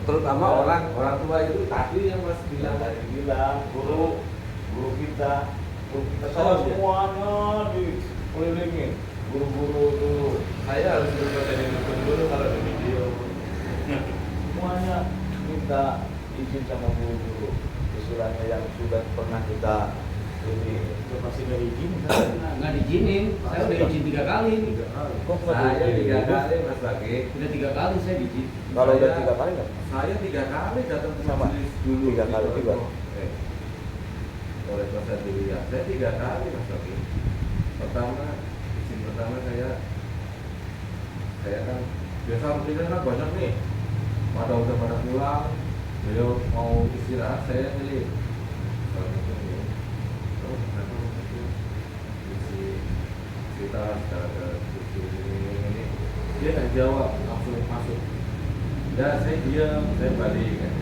terutama orang tua itu tadi yang Mas bilang, guru kita Oh, iya. semuanya dikelilingi guru-guru dulu. saya harus berbuat jadi dulu kalau di video. Semuanya minta izin sama guru-guru, istilahnya yang sudah pernah kita ini. Itu pasti nggak izin, nggak diizinin. Saya udah izin 3 kali. Kok nggak Saya diizin? 3 kali Mas Bagi. Udah 3 kali saya diizin. Kalau udah Saya- 3 kali nggak? Saya 3 kali datang ke Sama? majelis dulu. 3 kali di juga? Oleh proses dulu ya. Saya 3 kali Mas Bagi. Izin pertama saya kan biasa rutinnya kan banyak nih. Udah pada pulang, beliau mau istirahat, saya milih. Kita secara ini dia nggak jawab, langsung masuk. Ya saya diam, saya balik kan.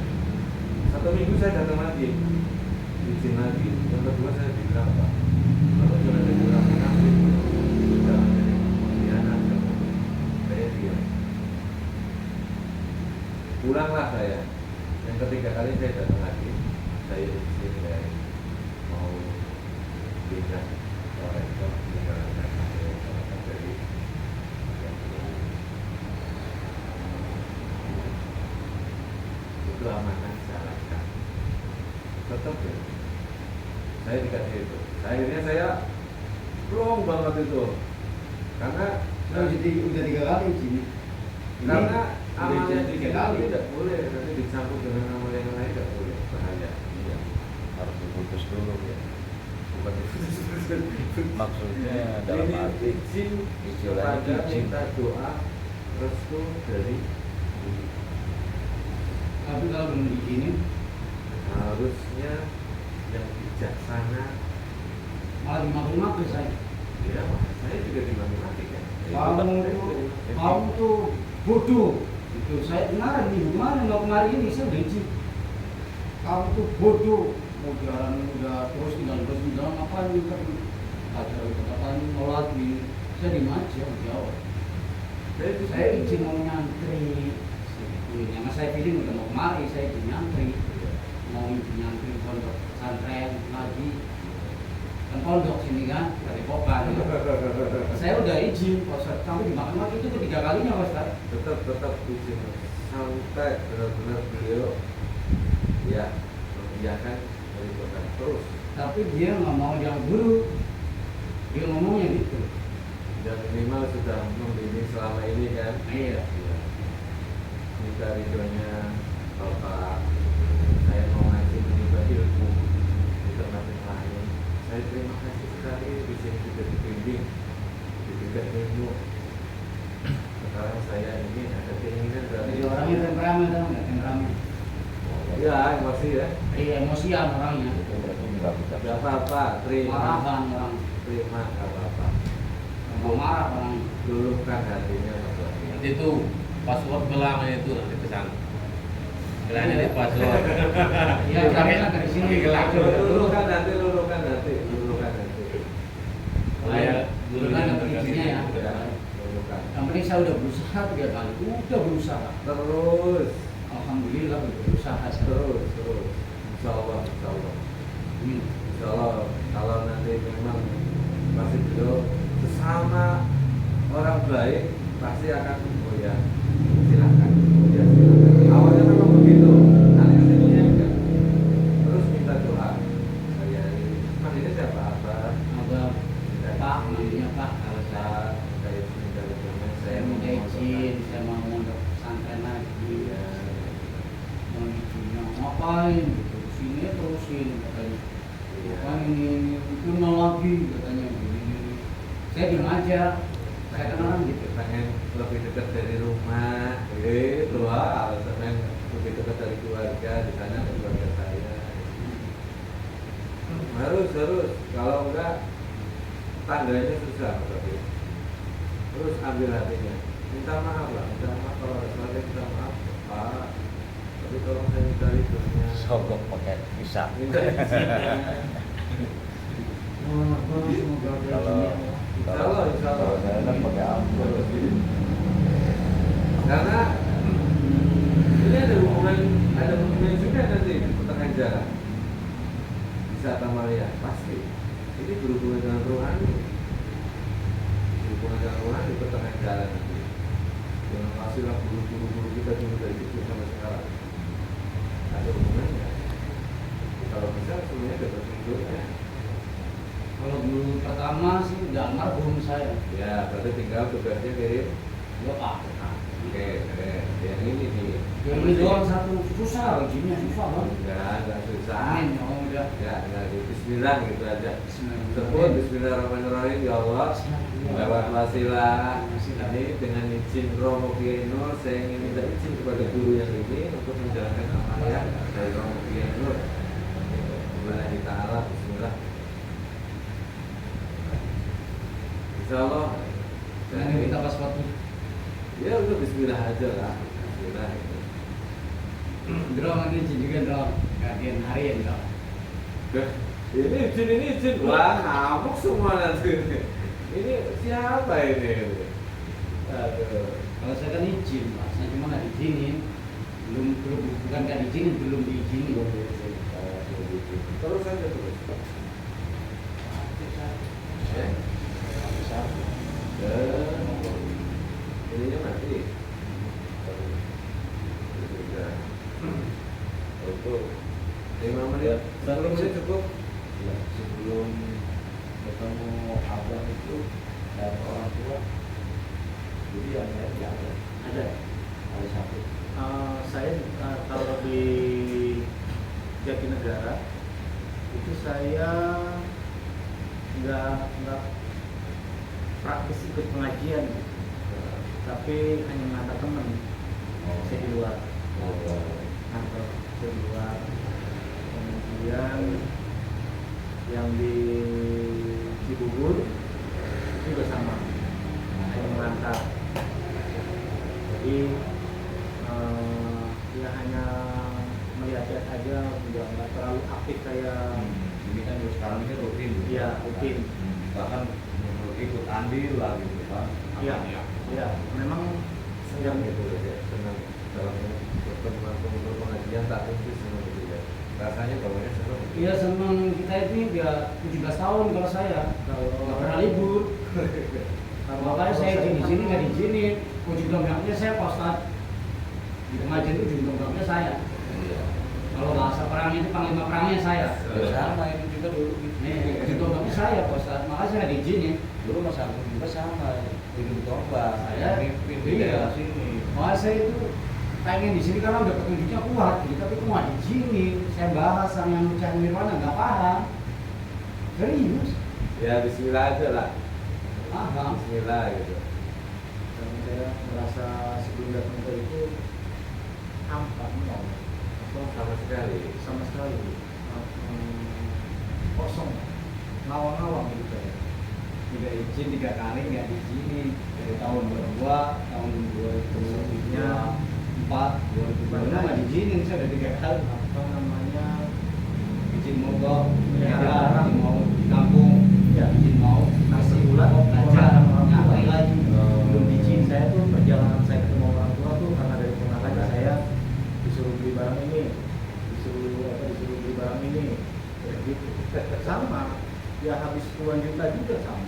1 minggu saya datang lagi, izin lagi. Yang kedua saya bilang apa? Kalau sudah ada bilang munafik, jangan jadi pengkhianat. Saya diam. Pulanglah saya. Yang ketiga kali saya datang lagi, saya izin saya mau pindah ke rektor menjalankan dari itu amanah jalankan. Tetap ya. Saya dikasih itu. Akhirnya saya plong banget itu. Karena Saya udah 3 kali izin. karena Udah amalnya izin di 3 kita kali. tidak boleh, nanti dicampur dengan amal yang lain tidak boleh, bahaya. Iya. Harus diputus dulu ya. Bukan Maksudnya dalam ini arti izin istilahnya kepada izin. minta doa restu dari guru. Tapi kalau belum diizinin, Harusnya yang bijaksana. malah dimaki-maki saya. Ya, saya juga dimaki-maki kan. Kamu tuh bodoh. Itu saya kemarin ini saya udah izin. Kamu tuh bodoh. Mau jalan udah terus tinggal apa ini kan ada kata mau lagi. Saya diem aja jawab. Saya izin mau nyantri. Yang saya pilih udah mau kemari, saya izin nyantri. Mau izin nyantri pondok pesantren lagi. Kan pondok sini kan, dari Pokan. Saya udah izin, kalau sampai dimakan-makan itu 3 kalinya Mas. Tetap izin sampai benar-benar beliau ya mengiyakan dari Pokan terus. Tapi dia nggak mau yang guru. Dia ngomongnya gitu. Dan minimal sudah membimbing selama ini kan. Iya. Ya. Minta ridhonya Bapak, saya mau ngaji menimba ilmu di tempat yang lain. Saya terima kasih sekali di sini juga dibimbing, diberikan ilmu. Sekarang saya ini ada keinginan dari Jadi orangnya temperamen, tahu nggak temperamen? ya emosi ya. Iya emosian orangnya. Itu berarti nggak bisa. Gak apa-apa, terima, Marahan orang. terima gak apa-apa. Mau marah orang. Luluhkan hatinya Mas Wahid. Nanti itu password gelangnya itu nanti ke sana. Gelangnya di password. Iya caranya dari sini gelang. Luluhkan hati, luluhkan hati, luluhkan hati. Saya dulu Kan dapat izinnya ya. Luluhkan. Yang penting saya udah berusaha 3 kali. Udah berusaha. Terus, Alhamdulillah udah berusaha. terus. Insya Allah, insya Allah. Amin. Insya Allah kalau nanti memang masih beliau sesama orang baik pasti akan oh ya silakan, oh ya silakan. Awalnya memang begitu, nanti kesininya enggak. Terus minta doa. Saya ini siapa apa? Abah, Pak, namanya Pak. Alasan saya minta doa. Saya minta izin, saya mau mondok pesantren lagi. Ya. Mau izinnya ngapain? Gitu. Sini terusin katanya. Ngapain ini? Itu mau lagi katanya. Gini. Saya diem aja. Saya kan orang gitu. Pengen lebih dekat dari rumah, gitu alasan yang lebih dekat dari keluarga, di sana ada keluarga saya. Harus, kalau enggak tangganya susah berarti. Terus ambil hatinya, minta maaf lah, minta maaf kalau ada salah minta maaf, Pak. Tapi tolong saya minta ridhonya. Sogok pakai pisang. Minta izinnya. Kalau Insya Allah. saya kan pakai ampun. Karena ini ada hubungan Ini berhubungan dengan rohani. Berhubungan dengan rohani pertengahan jalan nanti. Yang hasilnya guru-guru kita dulu dari kecil sampai sekarang. Ada hubungannya. Kalau bisa semuanya ada berhubungannya. Kalau dulu pertama sih udah almarhum saya. Ya, berarti tinggal tugasnya kirim. Ya Pak. Oke, yang ini nih. Ini doang satu susah, izinnya susah banget. Enggak susah. Amin, ya Allah udah. Ya, enggak Bismillah gitu aja. Bismillah. Sebut Bismillahirrahmanirrahim ya Allah. Lewat wasilah ini dengan izin Romo Kiai Nur, saya ingin minta izin kepada guru yang ini untuk menjalankan amanah dari Romo Kiai Nur. Bismillah ta'ala, Bismillah. Insya Allah. Jangan kita pas waktu. Ya udah Bismillah aja lah. Bismillah itu. Drone nanti izin juga drone. Gantian harian drone. Ini izin. Wah, ngamuk semua nanti. Ini siapa ini? Aduh. Kalau saya kan izin, Pak. Saya cuma nggak diizinin. Belum bukan nggak diizinin, belum diizinin. Terus aja terus. Ya. Ininya mati. Sudah. Untuk 5 menit. 10 menit cukup. Ya, sebelum ketemu abang itu dan orang tua, jadi yang lain nggak ada. Ada satu. Saya kalau di Jatinegara itu saya nggak praktis ikut pengajian, tapi hanya mengantar teman. Saya di luar, kantor saya di luar. Kemudian yang di Cibubur itu juga sama, hanya mengantar. Jadi ya hanya melihat-lihat aja, nggak terlalu aktif saya. Ini kan sekarang ini rutin. Iya, rutin. Bahkan ikut andil lah gitu Pak. Iya, iya. Memang Senang gitu ya, senang dalam pertemuan pengajian tak tentu senang gitu ya. Rasanya bawahnya senang. Iya senang, kita ini dia 17 tahun kalau saya. Nggak pernah libur. Makanya saya izin di sini nggak diizinin. Ujung tombaknya saya Pak Ustadz. Di pengajian itu ujung tombaknya saya. Iya. Kalau bahasa perang itu panglima perangnya saya. Sama ini juga dulu. Nih, ujung tombaknya saya Pak Ustadz. Makanya saya nggak diizinin. Dulu Mas Agung juga sama. Ujung tombak. Saya mimpin di iya. daerah sini. Makanya saya itu pengen di sini karena udah petunjuknya kuat, gitu. Tapi kok nggak diizinin. Saya bahas sama yang Cah Nirwana nggak paham. Serius. Ya Bismillah aja lah. Paham. Bismillah gitu. dan saya merasa sebelum datang ke itu hampa, nol, Sama sekali. sama sekali kosong, ngawang-ngawang gitu saya. Udah izin 3 kali nggak diizinin dari tahun 2002, tahun 2004, 2005 nggak diizinin saya udah 3 kali. Apa namanya? Izin mogok, Ya. izin mau di kampung, Ya. izin mau Nasi bulan, belajar, nyari lagi. belum diizin. Saya tuh perjalanan saya ketemu orang tua tuh karena dari ponakannya saya disuruh beli barang ini, disuruh beli barang ini, ya gitu. Sama, ya habis puluhan juta juga sama.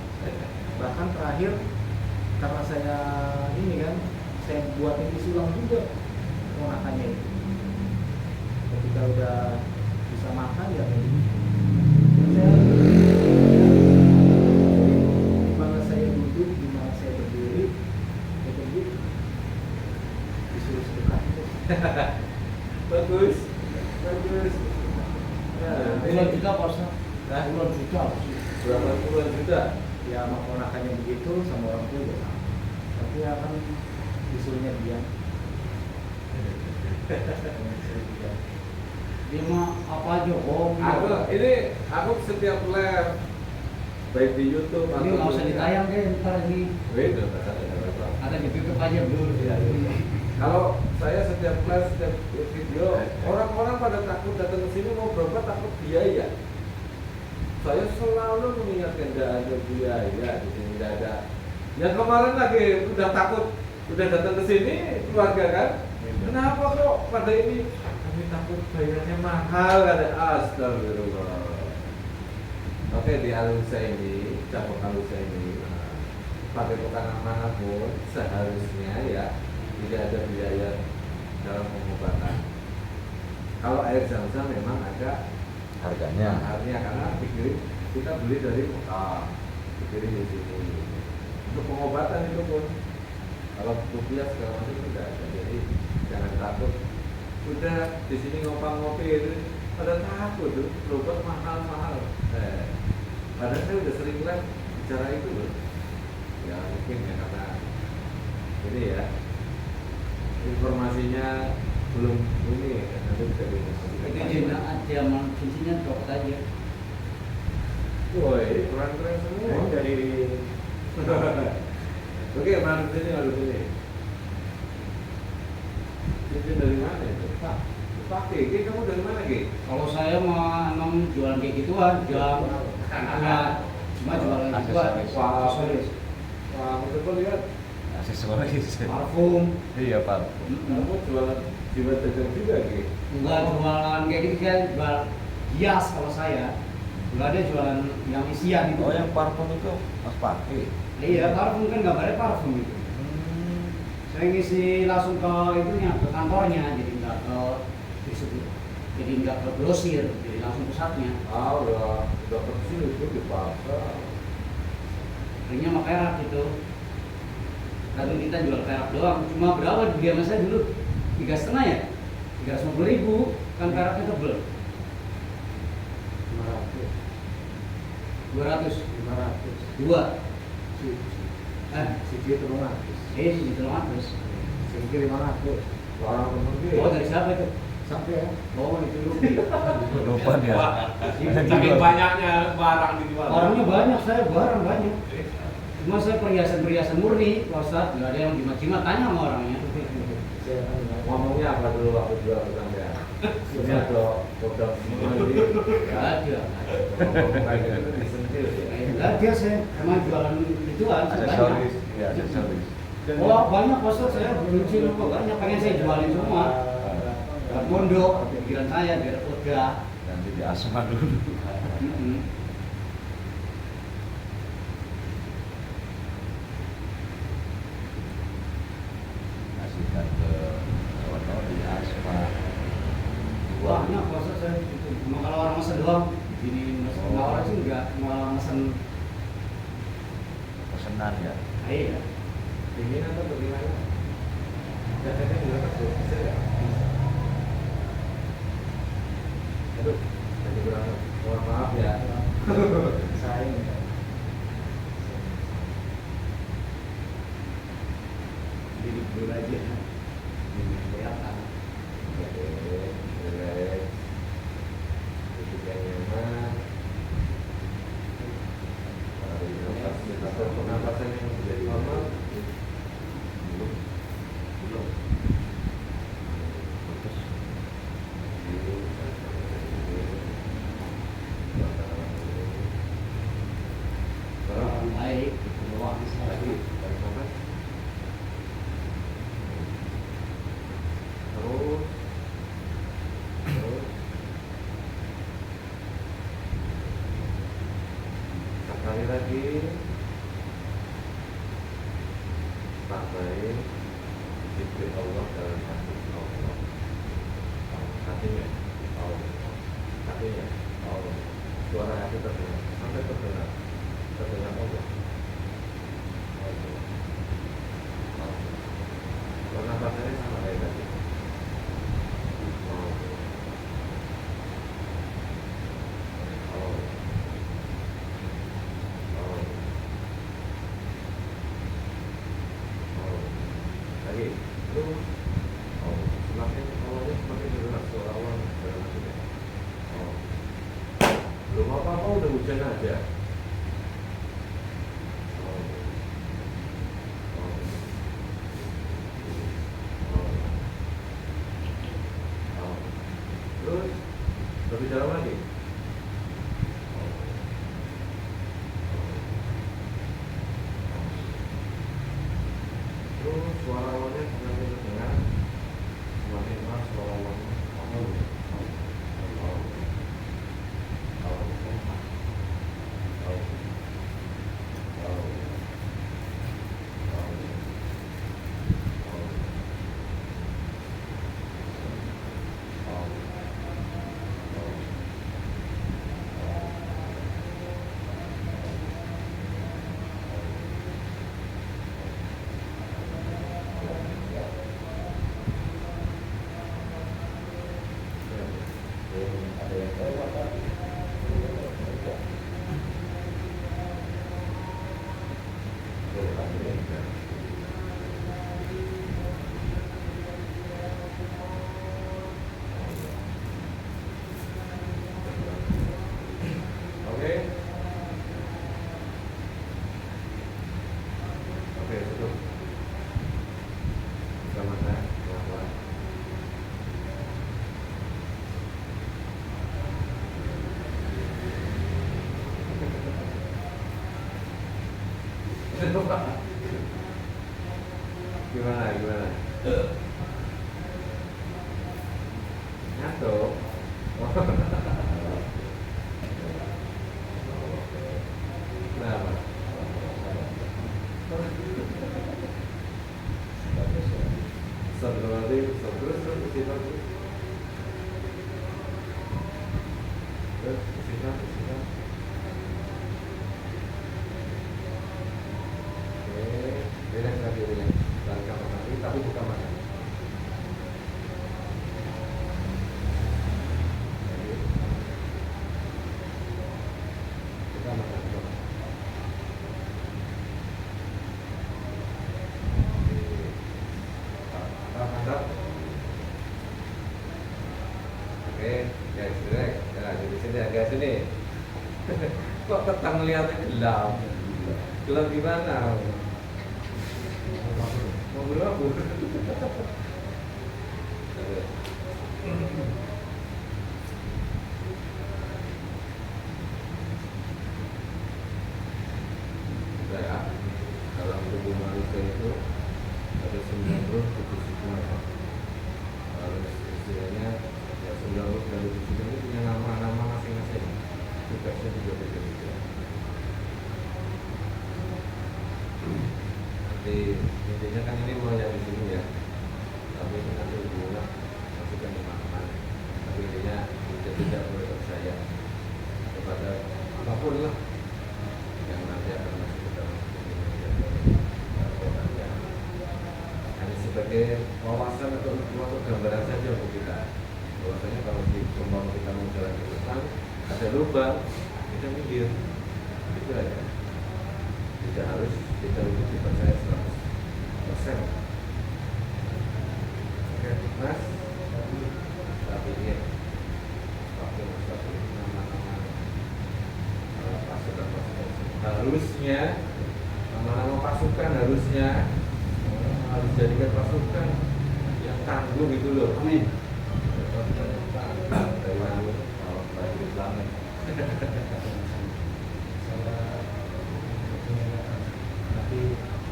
Bahkan terakhir karena saya ini kan, saya buatin sulam juga ponakannya itu. Ketika udah bisa makan ya kayak gitu. Saya di mana saya duduk, di mana saya berdiri, ya kayak gitu. Disuruh sedekah terus. Bagus. Bagus. Ya, Puluhan juta Pak Ustadz. Hah? Puluhan juta. Berapa puluhan juta? Ya sama ponakannya begitu, sama orang tua juga sama. Tapi ya kan disuruhnya diam. Disuruh diam. Dia mah apa aja bohong. Aku setiap live baik di YouTube Ini nggak usah ditayang deh, ntar ini Wait, udah ada apa? ada di tutup aja dulu. Iya, iya. Kalau saya setiap live, setiap video, orang-orang pada takut datang ke sini mau berobat takut biaya. Saya selalu mengingatkan tidak ada biaya di sini, tidak ada. Yang kemarin lagi udah takut, udah datang ke sini keluarga kan? Kenapa kok pada ini? Kami takut bayarnya mahal, ada astagfirullah. Oke, di Alusa ini, cabang Alusa ini, pakai tekanan manapun seharusnya ya tidak ada biaya dalam pengobatan. Kalau air zam-zam memang ada Harganya. harganya karena dikirim, kita beli dari Mekah, dikirim di sini. Untuk pengobatan itu pun kalau rupiah segala macam tidak ada, jadi jangan takut. Udah di sini ngopi itu pada takut tuh, berobat mahal-mahal. Padahal saya udah sering kan bicara itu loh. Ya mungkin ya karena ini ya informasinya belum ini ya, nanti bisa Itu diinformasikan. zaman kuncinya copot aja. Woi, keren-keren semua. Dari Oke, mana sini lalu sini. Cincin dari mana itu? Pak, pakai. Ki, kamu dari mana Ki? Kalau saya mah emang jualan kayak gituan, jam, ya, cuma jualan gituan. Aksesoris. Wah, Aksesoris, Wah, coba lihat. Aksesoris. parfum, Iya Pak. Kamu jualan jiwa dagang juga Ki? enggak jualan kayak gitu kan, jual hias kalau saya. Enggak ada jualan yang isian itu. Oh yang parfum itu Mas pakai. Iya, parfum kan gambarnya parfum itu. Saya ngisi langsung ke itunya, ke kantornya, jadi nggak ke distributor, jadi nggak ke grosir, jadi langsung pusatnya. Ah, udah kecil itu di pasar. Akhirnya sama perak gitu. Kadang kita jual perak doang, cuma berapa dia sama saya dulu? 3,5 ya? 350.000, kan peraknya tebel. 200, 500. 2. Si dia 300. Sih 300. Singkir 500. Orang temen Ki. Oh dari siapa itu? Sampai ya. Oh itu dulu. Lupa dia. Saking banyaknya barang dijual. Orangnya banyak, saya barang banyak. Cuma saya perhiasan murni, Pak Ustadz, nggak ada yang jimat-jimat, tanya sama orangnya. Saya kan Ngomongnya apa dulu waktu jual ke sampean? Ini ada produk semua ini. Nggak ada. Ngomong kayak gitu kan disentil ya. Nggak ada, saya emang jualan gituan, saya banyak. Aksesoris. Iya aksesoris. Oh banyak Pak Ustadz, saya benci lupa banyak, pengen saya jualin semua. Buat pondok, pikiran saya biar lega. Nanti di asma dulu. Mm-mm. Kasihkan ke sono di asma. Banyak Pak Ustadz saya gitu. Cuma kalau orang mesen doang, gini mesen. Nggak orang sih nggak, malah mesen. Pesenan ya. Iya. Dingin atau bagaimana? Jaketnya juga masuk, bisa ya? Aduh, jadi kurang, mohon maaf ya. saya Jadi dulu aja. Ini kelihatan. Oke, relax. Duduk yang nyaman. Tarik nafas, atur pernapasan yang menjadi normal. Belum. Orang baik, itu doang. Lagi, tarik nafas. Terus. Sekali lagi. Sampai diberi Allah dalam hati Allah. Hatinya Allah. Hatinya Allah. Suara hati terdengar sampai terdengar Allah. Pernapasannya sama kayak tadi. Lagi, terus semakin awalnya semakin jelas suara Allah dalam hatinya. Belum apa-apa udah hujan aja. Gimana? Ngantuk. Kenapa? Terus relax lagi, relax. Tarik kamar lagi, tapi buka mata. Buka mata, buka mata. Mantap. Oke, guys, relax. Nah, di sini ya, guys, sini. Kok tetap melihatnya gelap? Gelap gimana? Mau berapa? Ya, dalam tubuh manusia itu ada 97 sukma. Harus istilahnya ya 90 dari 7 ini punya nama-nama masing-masing. Tugasnya juga beda-beda. Jadi intinya kan ini mau yang di sini ya, tapi ini nanti hubungan masukkan teman-teman. Tapi intinya kita tidak boleh percaya kepada apapun lah yang nanti akan masuk ke dalam ini. Hanya sebagai wawasan atau gambaran saja untuk kita. Bahwasanya kalau kita mau jalan ke depan ada lubang, kita minggir, itu aja. Tidak harus kita dipercaya 100%. Oke, Mas. Tapi ini nama-nama pasukan harusnya nama-nama pasukan harusnya harus jadikan pasukan yang tangguh gitu loh. Amin. Dari mana? Oh, dari planet. Tapi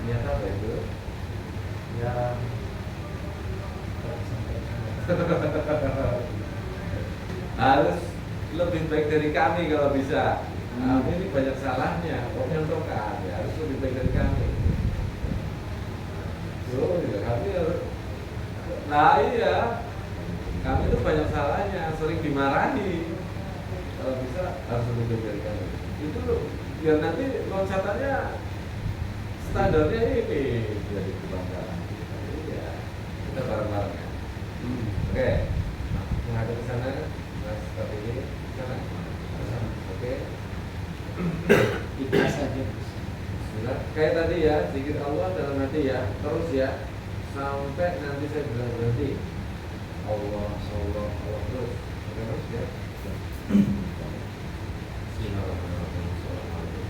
Niat apa itu? ya Harus lebih baik dari kami kalau bisa. Kami ini banyak salahnya, kok nyontokan ya harus lebih baik dari kami. Oh iya, kami harus. Nah iya, kami itu banyak salahnya, sering dimarahi. Kalau bisa harus lebih baik dari kami. Itu biar nanti loncatannya standarnya ini jadi kebanggaan. Iya, kita bareng-bareng ya. Oke, menghadap ke sana, Mas seperti ini, ke sana. Oke. Ikhlas saja. Bismillah. Kayak tadi ya, zikir Allah dalam hati ya, terus ya, sampai nanti saya bilang berhenti. Allah, Allah, Allah terus. Oke, terus ya. Bismillahirrahmanirrahim. Assalamualaikum.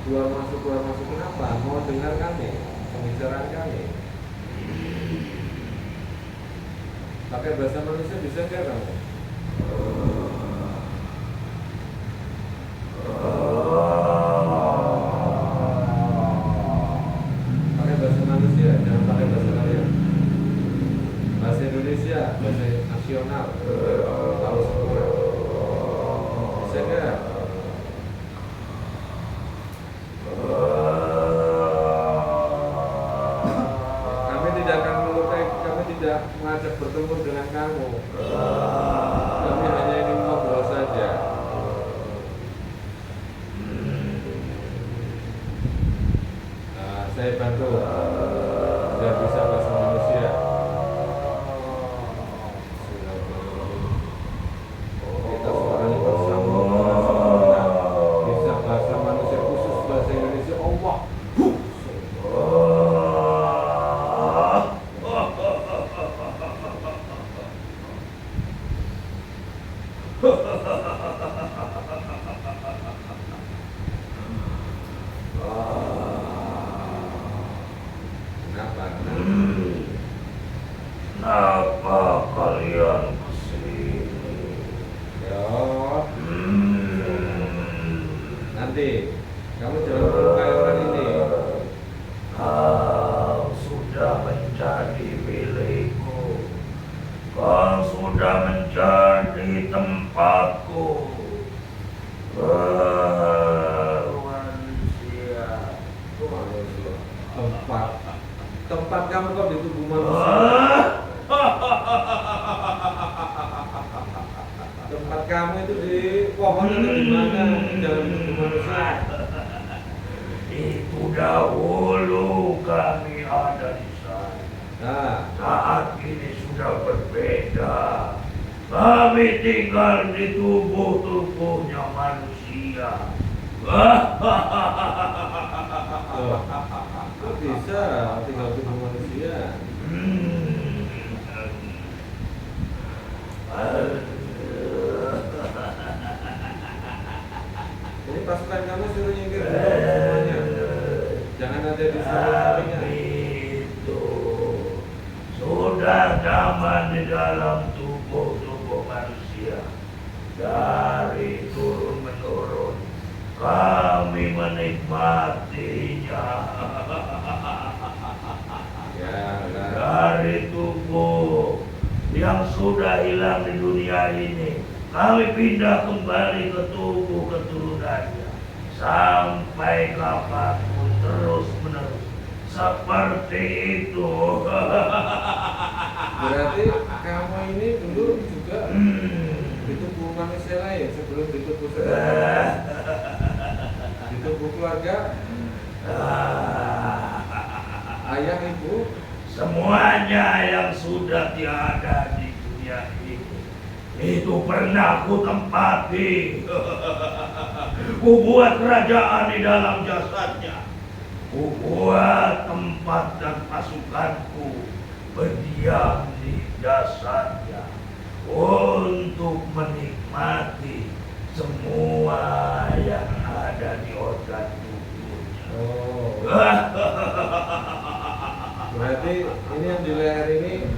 keluar masuk kenapa? Mau dengar kami, pembicaraan kami. Pakai bahasa manusia bisa nggak kamu? Pakai bahasa manusia, jangan pakai bahasa kalian. Bahasa Indonesia, bahasa nasional, tahu semua. Bisa nggak? Kami tidak akan melukai, kami tidak mengajak bertemu dengan kamu. Kami hanya ingin ngobrol saja. Nah, saya bantu biar bisa bahasa manusia. Kita sekarang bersambung bisa bahasa manusia khusus bahasa Indonesia. Allah. Kenapa? Kenapa kalian kesini? Yo. Nanti kamu jangan melukai orang ini. Kau sudah menjadi milikku. Kau sudah menjadi tempatku. Manusia. Tempat kamu kok di tubuh manusia. Tempat kamu itu di pohon atau di mana? Jangan di tubuh manusia. Itu dahulu kami ada di sana. Nah, Saat ini sudah berbeda. Kami tinggal di tubuhnya manusia. kok bisa tinggal tubuh manusia? Ini pasukan kamu suruh nyingkir dulu semuanya. Jangan ada di sampingnya. Itu sudah nyaman di dalam tubuh manusia. Dari turun menurun kami menikmatinya. Ya, Dari tubuh yang sudah hilang di dunia ini, kami pindah kembali ke tubuh keturunannya sampai kapanpun terus menerus seperti itu. berarti kamu ini dulu juga di tubuh manusia lain sebelum di tubuh saudara. Di tubuh keluarga, ayah, ibu. Semuanya yang sudah tiada di dunia ini itu pernah ku tempati. Ku buat kerajaan di dalam jasadnya. Ku buat tempat dan pasukanku berdiam di jasadnya untuk menikmati semua yang ada di organ tubuhnya. Oh, berarti ini yang di leher ini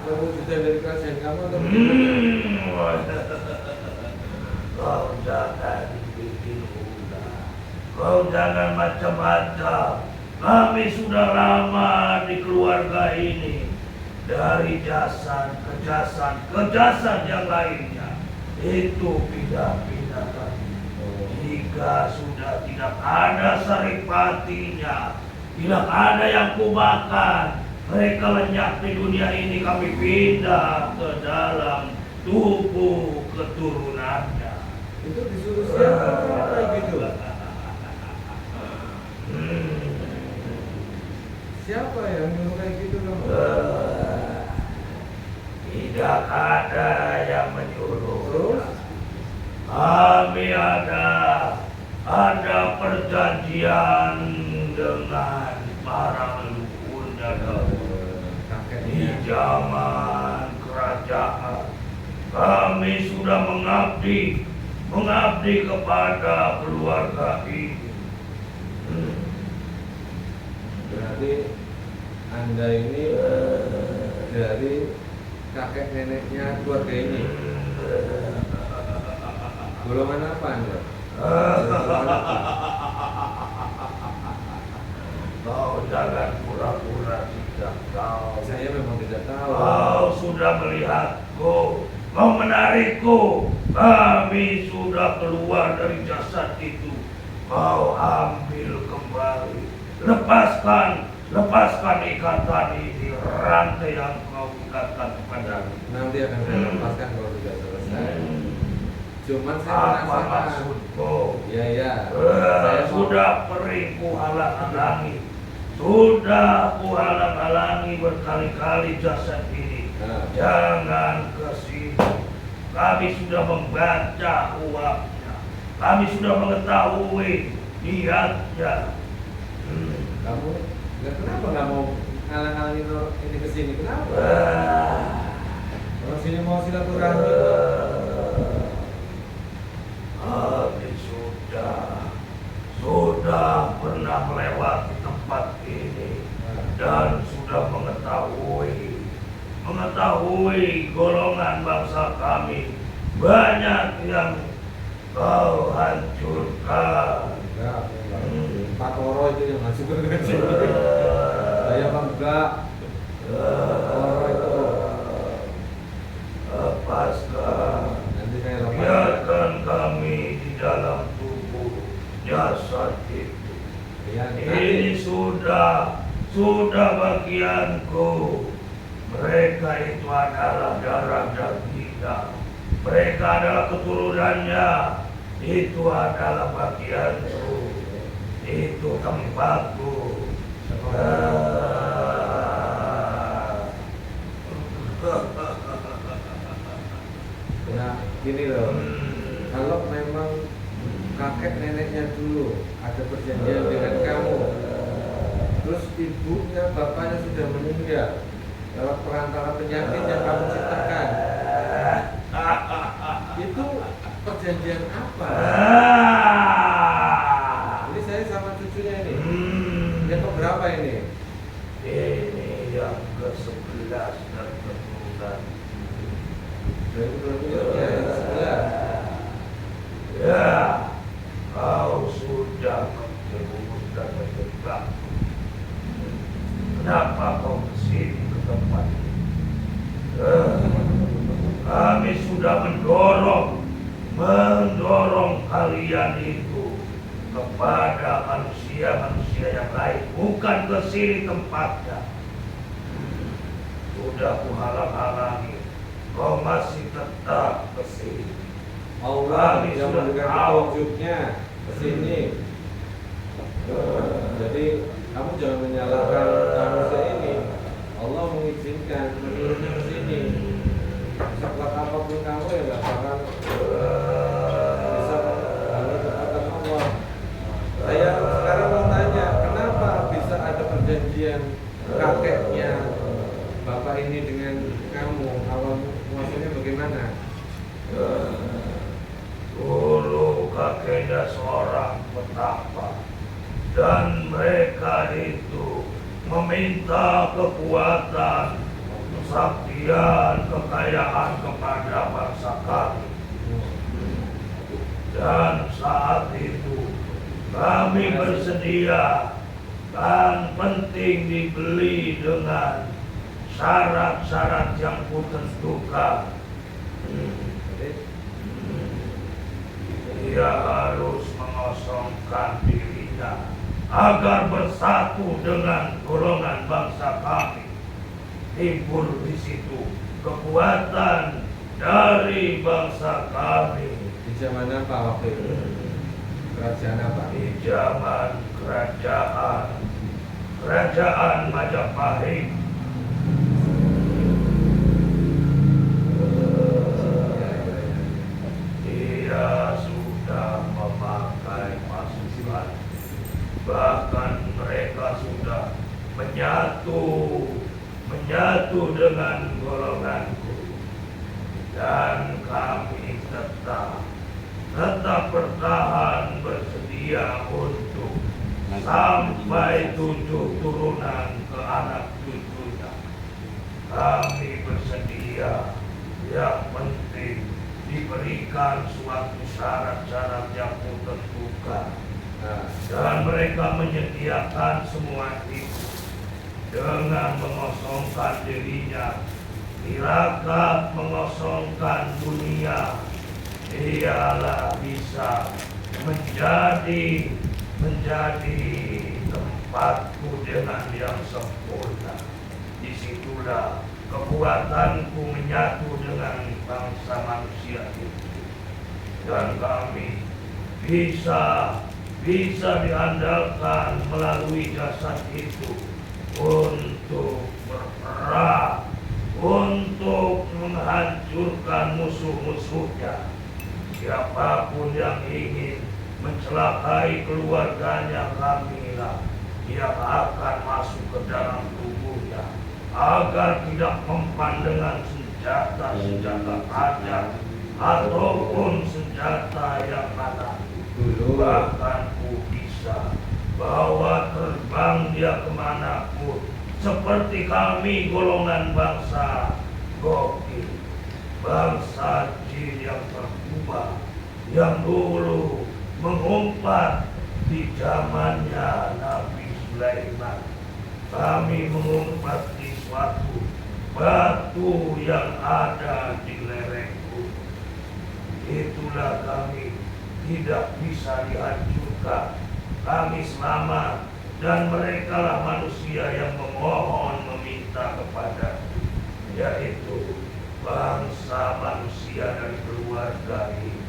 perwujudan dari kerajaan kamu atau bagaimana? Kau jangan bikin ulah. Kau jangan macam-macam. Kami sudah lama di keluarga ini. Dari jasad ke jasad yang lainnya. Itu pindah-pindah kami. Jika sudah tidak ada saripatinya, tidak ada yang kumakan, mereka lenyap di dunia ini, kami pindah ke dalam tubuh keturunannya. Itu disuruh siapa kayak gitu? Siapa yang nyuruh kayak gitu kamu? Tidak ada yang menyuruh. Terus? Kami ada perjanjian dengan para leluhurnya dahulu. Di Kakeknya. zaman kerajaan Kami sudah mengabdi kepada keluarga ini. Berarti Anda ini dari kakek neneknya keluarga ini. Golongan apa Anda? Golongan apa? Kau jangan pura-pura tidak tahu. Saya memang tidak tahu. Kau sudah melihatku, kau menarikku. Kami sudah keluar dari jasad itu. Kau ambil kembali. Lepaskan ikatan ini, rantai yang kau ikatkan kepadaku. Nanti akan saya lepaskan kalau sudah selesai. Cuman saya Apa merasakan. maksudku? Ya. Saya mau- Sudah perih kuhalang-halangi. Sudah kuhalang-halangi berkali-kali jasad ini. Nah. Jangan ke sini. Kami sudah membaca uapnya. Kami sudah mengetahui niatnya. Kamu kenapa nggak mau ngalang-ngalangin ini ke sini? Kenapa? Orang sini mau silaturahmi. Kami sudah pernah melewati tempat ini dan sudah mengetahui golongan bangsa kami banyak yang kau hancurkan. Enggak. Pak Toro itu yang masuk ke sini. Saya bang enggak. Toro itu. Lepaskan. Nanti saya lepaskan. Biarkan kami di dalam tubuh jasad itu. Ya, Ini sudah bagianku. Mereka itu adalah darah dagingnya. Mereka adalah keturunannya. Itu adalah bagianku. Itu tempatku. Nah, gini loh. Kalau memang kakek neneknya dulu ada perjanjian dengan kamu, terus ibunya bapaknya sudah meninggal lewat perantara penyakit yang kamu ciptakan, itu perjanjian apa? Ini saya sama cucunya ini. Yang keberapa ini? Ini yang ke-11 dan keturunan. Dari keturunannya yang sebelah. Ya, kau sudah menjerumus dan menjebak. Kenapa kau kesini ke tempat ini? Kami sudah mendorong kalian itu kepada manusia yang lain, bukan ke sini tempatnya. Sudah kuhalang-halangi, kau masih tetap ke sini. Allah Kami yang sudah memberikan tahu. petunjuknya ke sini. Jadi kamu jangan menyalahkan manusia ini. Allah mengizinkan menurunnya ke sini. Sekuat apapun kamu ya nggak bakal bisa mengalami kekuatan Allah. Saya sekarang mau tanya, kenapa bisa ada perjanjian kakeknya bapak ini dengan kamu? Awal muasalnya bagaimana? Dulu kakeknya seorang petapa dan mereka itu meminta kekuatan, kesaktian, kekayaan kepada bangsa kami. Dan saat itu kami bersedia dan penting dibeli dengan syarat-syarat yang kutentukan. Dia harus mengosongkan dirinya agar bersatu dengan golongan bangsa kami. Timbul di situ kekuatan dari bangsa kami. Di zaman apa waktu itu? Kerajaan apa? Di zaman kerajaan Majapahit. Dia sudah memakai pasukan, bahkan mereka sudah menyatu dengan golonganku, dan tetap bertahan bersedia untuk sampai 7 turunan ke anak cucunya. Kami bersedia, yang penting diberikan suatu syarat-syarat yang kutentukan. Dan mereka menyediakan semua itu dengan mengosongkan dirinya, tirakat mengosongkan dunia. Ialah bisa menjadi tempatku dengan yang sempurna. Disitulah kekuatanku menyatu dengan bangsa manusia itu, dan kami bisa diandalkan melalui jasad itu untuk berperang, untuk menghancurkan musuh-musuhnya. Siapapun yang ingin mencelakai keluarganya kamilah yang akan masuk ke dalam tubuhnya, agar tidak mempan dengan senjata tajam ataupun senjata yang mana. Bahkan ku bisa bawa terbang dia kemanapun, seperti kami golongan bangsa Gokil, bangsa jin yang terkuat, yang dulu mengumpat di zamannya Nabi Sulaiman. Kami mengumpat di suatu batu yang ada di lereng gunung. Itulah kami tidak bisa dihancurkan. Kami selamat, dan merekalah manusia yang memohon meminta kepada, yaitu bangsa manusia dari keluarga ini,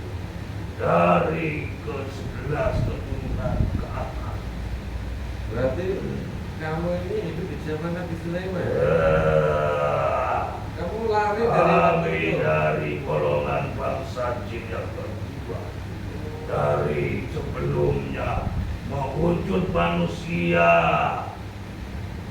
dari ke-11 keturunan ke atas. Berarti kamu ini hidup di zaman Nabi Sulaiman. Kamu lari dari waktu itu. Dari golongan bangsa jin yang kedua. Dari sebelumnya mewujud manusia,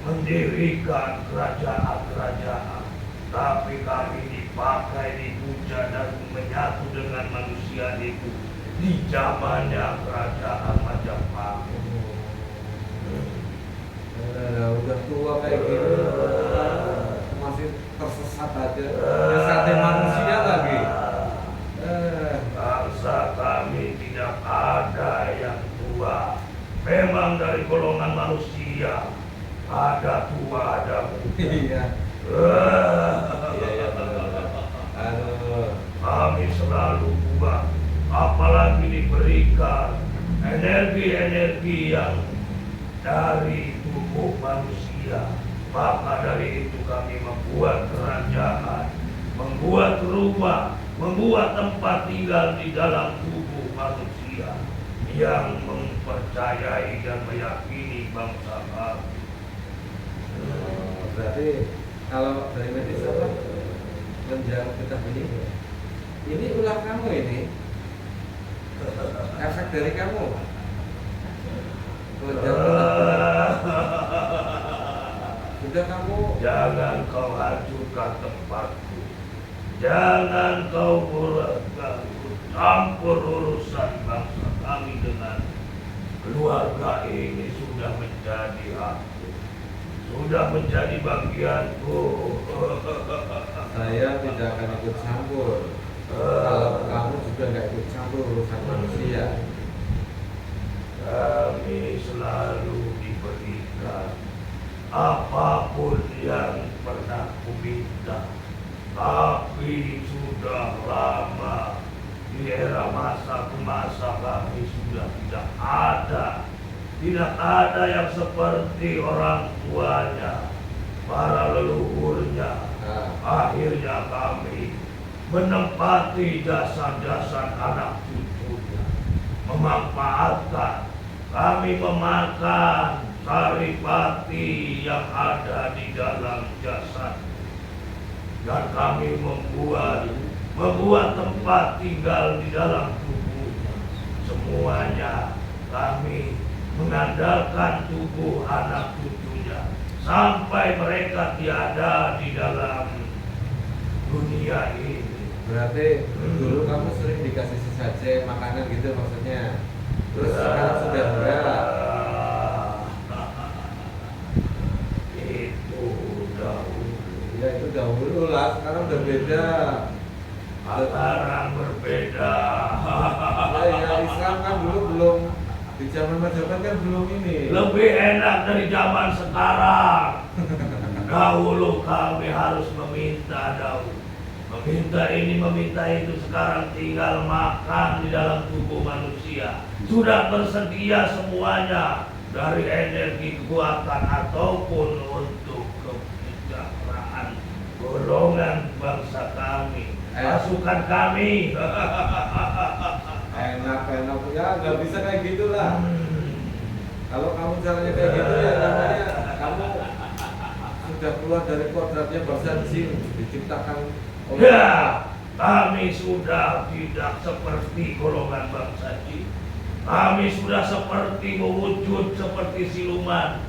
mendirikan kerajaan-kerajaan, tapi kami dipakai, dipuja dan menyatu dengan manusia itu di zamannya kerajaan Majapahit. Udah tua kayak gini, masih tersesat aja. Sesatnya manusia lagi. Bangsa kami tidak ada yang tua. Memang dari golongan manusia ada tua, ada muda. Iya. Iya, benar. Kami selalu kuat, apalagi diberikan energi-energi yang dari tubuh manusia. Maka dari itu kami membuat kerajaan, membuat rumah, membuat tempat tinggal di dalam tubuh manusia yang mempercayai dan meyakini bangsa kami. Berarti kalau dari medis apa menjauh kita ini ulah kamu ini, efek dari kamu. Sudah kamu. Jangan kau hancurkan tempatku. Jangan kau campur urusan bangsa kami dengan keluarga ini. Sudah menjadi aku, sudah menjadi bagianku. Saya tidak akan ikut campur. Kalau kamu juga nggak ikut campur urusan manusia. Kami selalu diberikan apapun yang pernah kuminta, tapi sudah lama di era masa ke masa kami sudah tidak ada yang seperti orang tuanya, para leluhurnya. Akhirnya kami menempati jasa-jasa anak cucunya, memanfaatkan. Kami memakan saripati yang ada di dalam jasad, dan kami membuat tempat tinggal di dalam tubuhnya. Semuanya kami mengandalkan tubuh anak cucunya sampai mereka tiada di dalam dunia ini. Berarti dulu kamu sering dikasih sesajen makanan gitu maksudnya. Terus sekarang sudah enggak. Itu dahulu. Ya itu dahulu lah, sekarang udah beda. Sekarang berbeda. Ya Islam kan dulu belum, di zaman Majapahit kan belum ini. Lebih enak dari zaman sekarang. Dahulu kami harus meminta dahulu. Meminta ini, meminta itu. Sekarang tinggal makan di dalam tubuh manusia. Sudah tersedia semuanya. Dari energi kekuatan ataupun untuk kesejahteraan golongan bangsa kami. Pasukan kami. Enak ya nggak bisa kayak gitulah. Kalau kamu caranya kayak gitu ya namanya kamu sudah keluar dari kodratnya bangsa jin diciptakan oleh Ya, kami sudah tidak seperti golongan bangsa jin. Kami sudah seperti mewujud seperti siluman.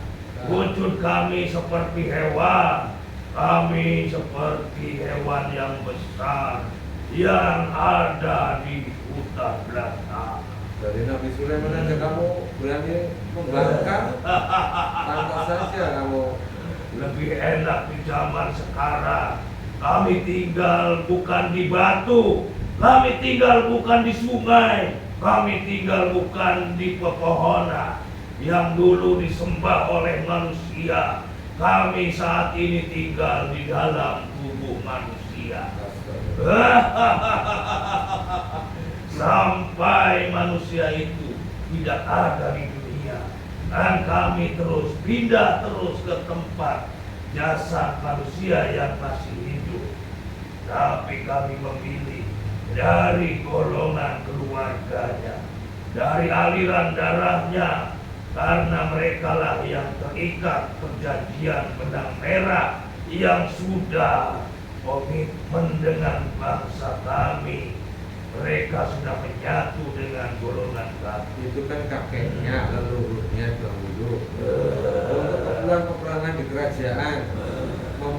Wujud kami seperti hewan. Kami seperti hewan yang besar yang ada di hutan belantara. dari Nabi Sulaiman aja kamu berani membangkang, tangkap saja kamu. Lebih enak di zaman sekarang. Kami tinggal bukan di batu, kami tinggal bukan di sungai, kami tinggal bukan di pepohonan yang dulu disembah oleh manusia. Kami saat ini tinggal di dalam tubuh manusia. Sampai manusia itu tidak ada di dunia, dan kami terus pindah terus ke tempat jasad manusia yang masih hidup. Tapi kami memilih dari golongan keluarganya, dari aliran darahnya, karena merekalah yang terikat perjanjian benang merah yang sudah komitmen dengan bangsa kami. Mereka sudah menyatu dengan golongan kami. Itu kan kakeknya, leluhurnya dahulu. Untuk keperluan peperangan di kerajaan, mau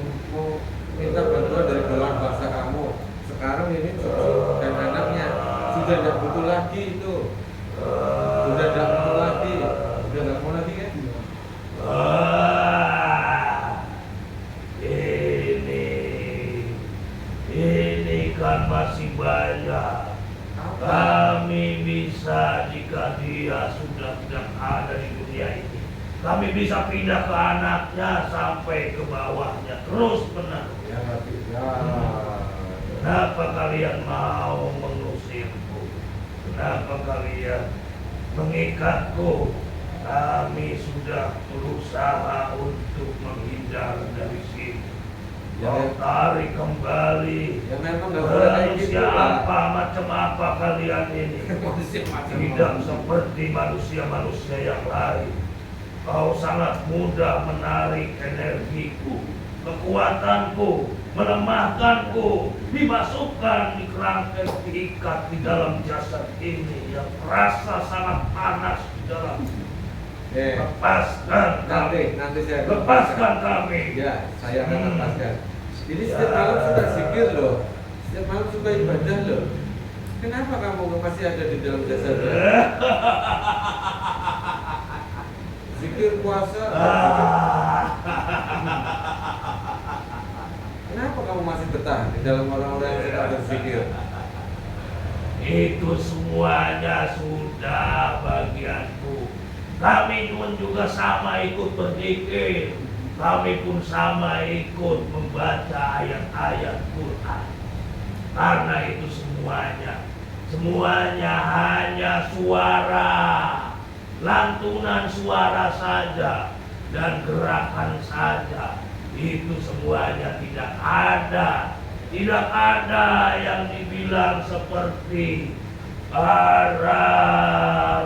minta bantuan dari golongan bangsa kamu. Sekarang ini cucu dan anaknya sudah tidak butuh lagi itu. Sudah tidak mau lagi. Sudah tidak mau lagi kan? Ini kan masih banyak. Kami bisa, jika dia sudah tidak ada di dunia ini, kami bisa pindah ke anaknya sampai ke bawahnya terus menerus. Ya, ya. Kenapa kalian mau mengusirku? Kenapa kalian mengikatku? Kami sudah berusaha untuk menghindar dari sini. Mau tarik kembali. Ya memang nggak boleh kayak gitu Manusia lah. apa, macam apa kalian ini? Tidak seperti manusia-manusia yang lain. Kau sangat mudah menarik energiku, kekuatanku, melemahkanku, dimasukkan di kerangkeng, diikat di dalam jasad ini yang terasa sangat panas di dalam. Lepaskan kami, nanti saya lepaskan kami. Ya, saya akan lepaskan. Ini setiap malam sudah zikir loh, setiap malam suka ibadah loh. Kenapa kamu masih ada di dalam jasadnya? Zikir puasa. Kenapa kamu masih betah di dalam orang-orang yang sedang berzikir? Itu semuanya sudah bagianku. Kami pun juga sama ikut berzikir. Kami pun sama ikut membaca ayat-ayat Quran. Karena itu semuanya hanya suara, lantunan suara saja dan gerakan saja. Itu semuanya tidak ada yang dibilang seperti para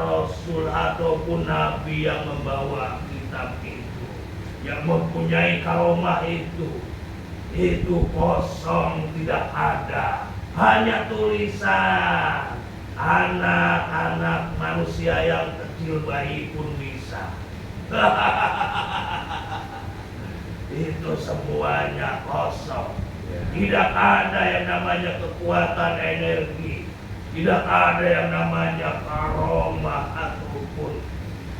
rasul ataupun nabi yang membawa kitab itu, yang mempunyai karomah itu kosong, tidak ada, hanya tulisan. Anak-anak manusia yang kecil, bayi pun bisa. Itu semuanya kosong. Tidak ada yang namanya kekuatan energi. Tidak ada yang namanya karomah ataupun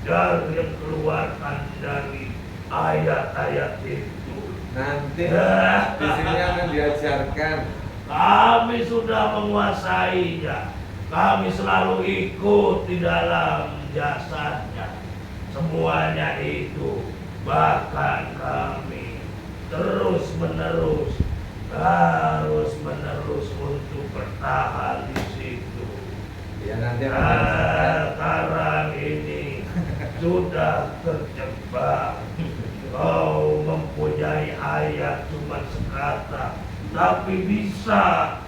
dari yang keluarkan dari ayat-ayat itu. Nanti di sini akan diajarkan. Kami sudah menguasainya. Kami selalu ikut di dalam jasadnya. Semuanya itu. Bahkan kami terus menerus untuk bertahan di situ. Ya nanti akan diajarkan. Sekarang ini sudah terjebak. Kau mempunyai ayat cuma sekata, tapi bisa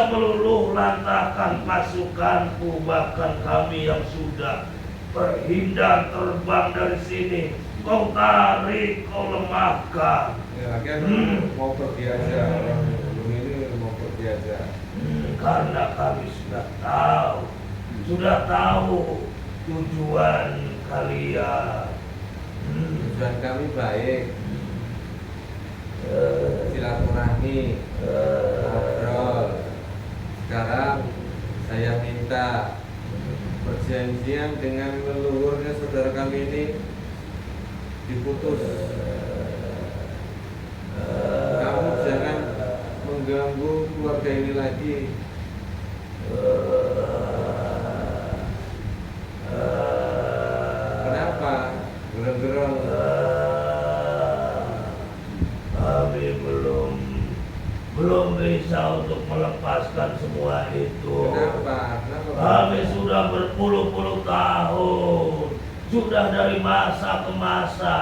meluluh lantakan pasukanku, bahkan kami yang sudah berhindar terbang dari sini. Kau tarik, kau lemahkan. Ya, kan mau pergi aja. Orang belum ini mau pergi aja. Karena kami sudah tahu tujuan kalian. Tujuan kami baik. Silaturahmi, ngobrol. Sekarang saya minta perjanjian dengan leluhurnya saudara kami ini diputus. Kamu jangan mengganggu keluarga ini lagi. Kenapa? Gerong-gerong. Kami belum bisa untuk melepaskan semua itu. Kenapa? Kami sudah berpuluh-puluh tahun, sudah dari masa ke masa,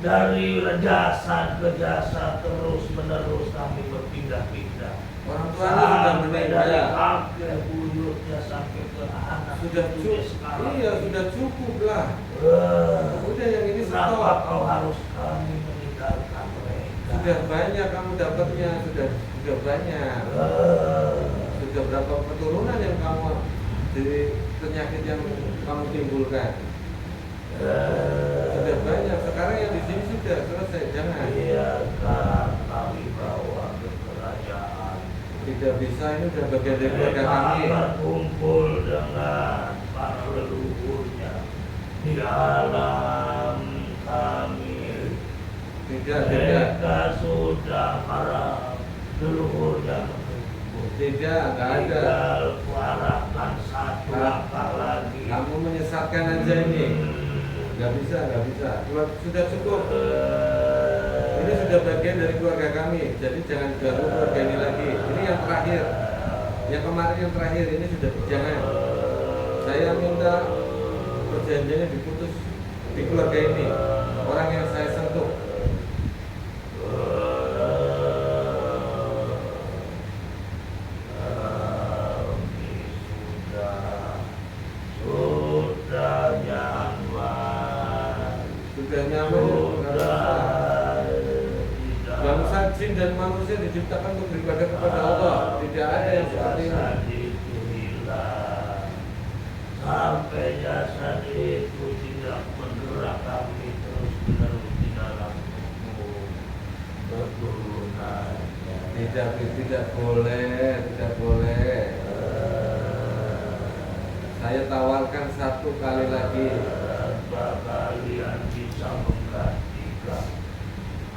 dari jasad ke jasad, terus menerus kami berpindah-pindah. Orang tua sudah Sampai dari meninggal. kakek buyutnya sampai ke anak Sudah cucunya cukup. sekarang. Iya, sudah cukup lah. Udah yang ini Kenapa stop. kau harus kami meninggalkan mereka? Sudah banyak kamu dapatnya, sudah banyak. Sudah berapa keturunan yang kamu dari penyakit yang kamu timbulkan? Sudah banyak. Sekarang yang di sini sudah selesai. Jangan. Biarkan kami bawa ke kerajaan. Tidak bisa, ini sudah bagian dari keluarga kami. Akan kumpul dengan para leluhurnya di alam kami. Tidak. Mereka sudah para leluhurnya menunggu. Tidak, nggak ada. Tinggal kuarahkan satu langkah lagi. Kamu menyesatkan aja ini. Nggak bisa. Sudah cukup. Ini sudah bagian dari keluarga kami. Jadi jangan ganggu keluarga ini lagi. Ini yang terakhir. Yang kemarin yang terakhir ini sudah jangan. Saya minta perjanjiannya diputus di keluarga ini. Orang yang saya sentuh. Sudah nyaman. Bangsa jin dan manusia diciptakan untuk beribadah kepada Allah. Tidak ada yang seperti ini. Sampai jasad itu tidak bergerak, kami terus menerus di dalam tubuh keturunannya. Tidak boleh. Saya tawarkan satu kali lagi. Apa kalian bisa menggantikan?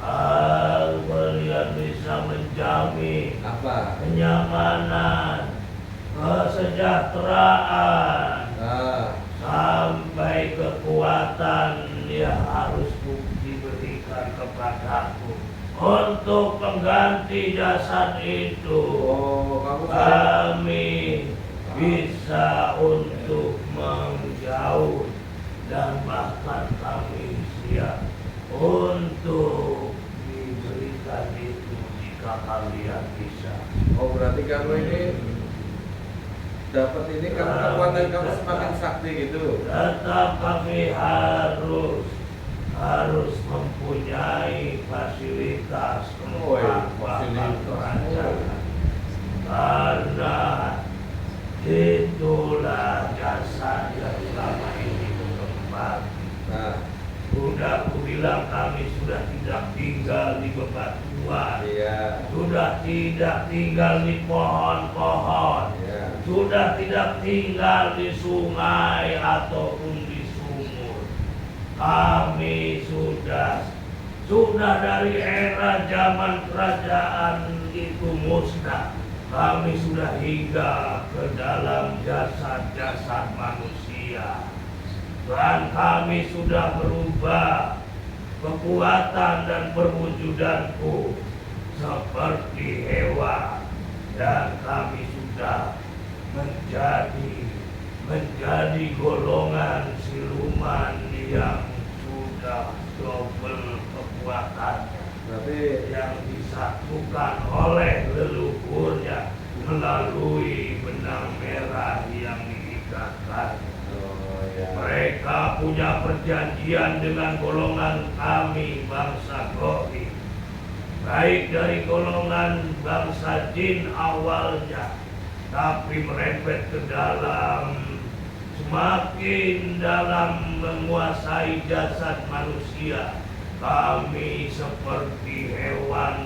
Kalian bisa menjamin Apa? kenyamanan, kesejahteraan, sampai kekuatan yang harus diberikan kepadaku untuk mengganti jasad itu. Oh, kamu Kami bisa untuk menjauh dan bahkan kami siap untuk diberikan itu jika kalian bisa. Oh, berarti kamu ini dapat ini karena kekuatan kamu semakin sakti gitu. Tetap kami harus mempunyai fasilitas tempat bahkan kerajaan. Karena itulah jasa yang selama ini berkembang. Nah, Sudah aku bilang kami sudah tidak tinggal di bebatuan. iya. Sudah tidak tidak tinggal di pohon-pohon, Ya. sudah tidak tinggal di sungai ataupun di sumur. Kami sudah dari era zaman kerajaan itu musnah. Kami sudah hingga ke dalam jasad-jasad manusia. Dan kami sudah berubah kekuatan dan perwujudanku seperti hewan, dan kami sudah menjadi golongan siluman yang sudah double kekuatannya, Berarti yang disatukan oleh leluhurnya melalui benang merah yang diikatkan. oh ya. Mereka punya perjanjian dengan golongan kami, bangsa Goib, baik dari golongan bangsa jin awalnya, tapi merembet ke dalam, semakin dalam menguasai jasad manusia. Kami seperti hewan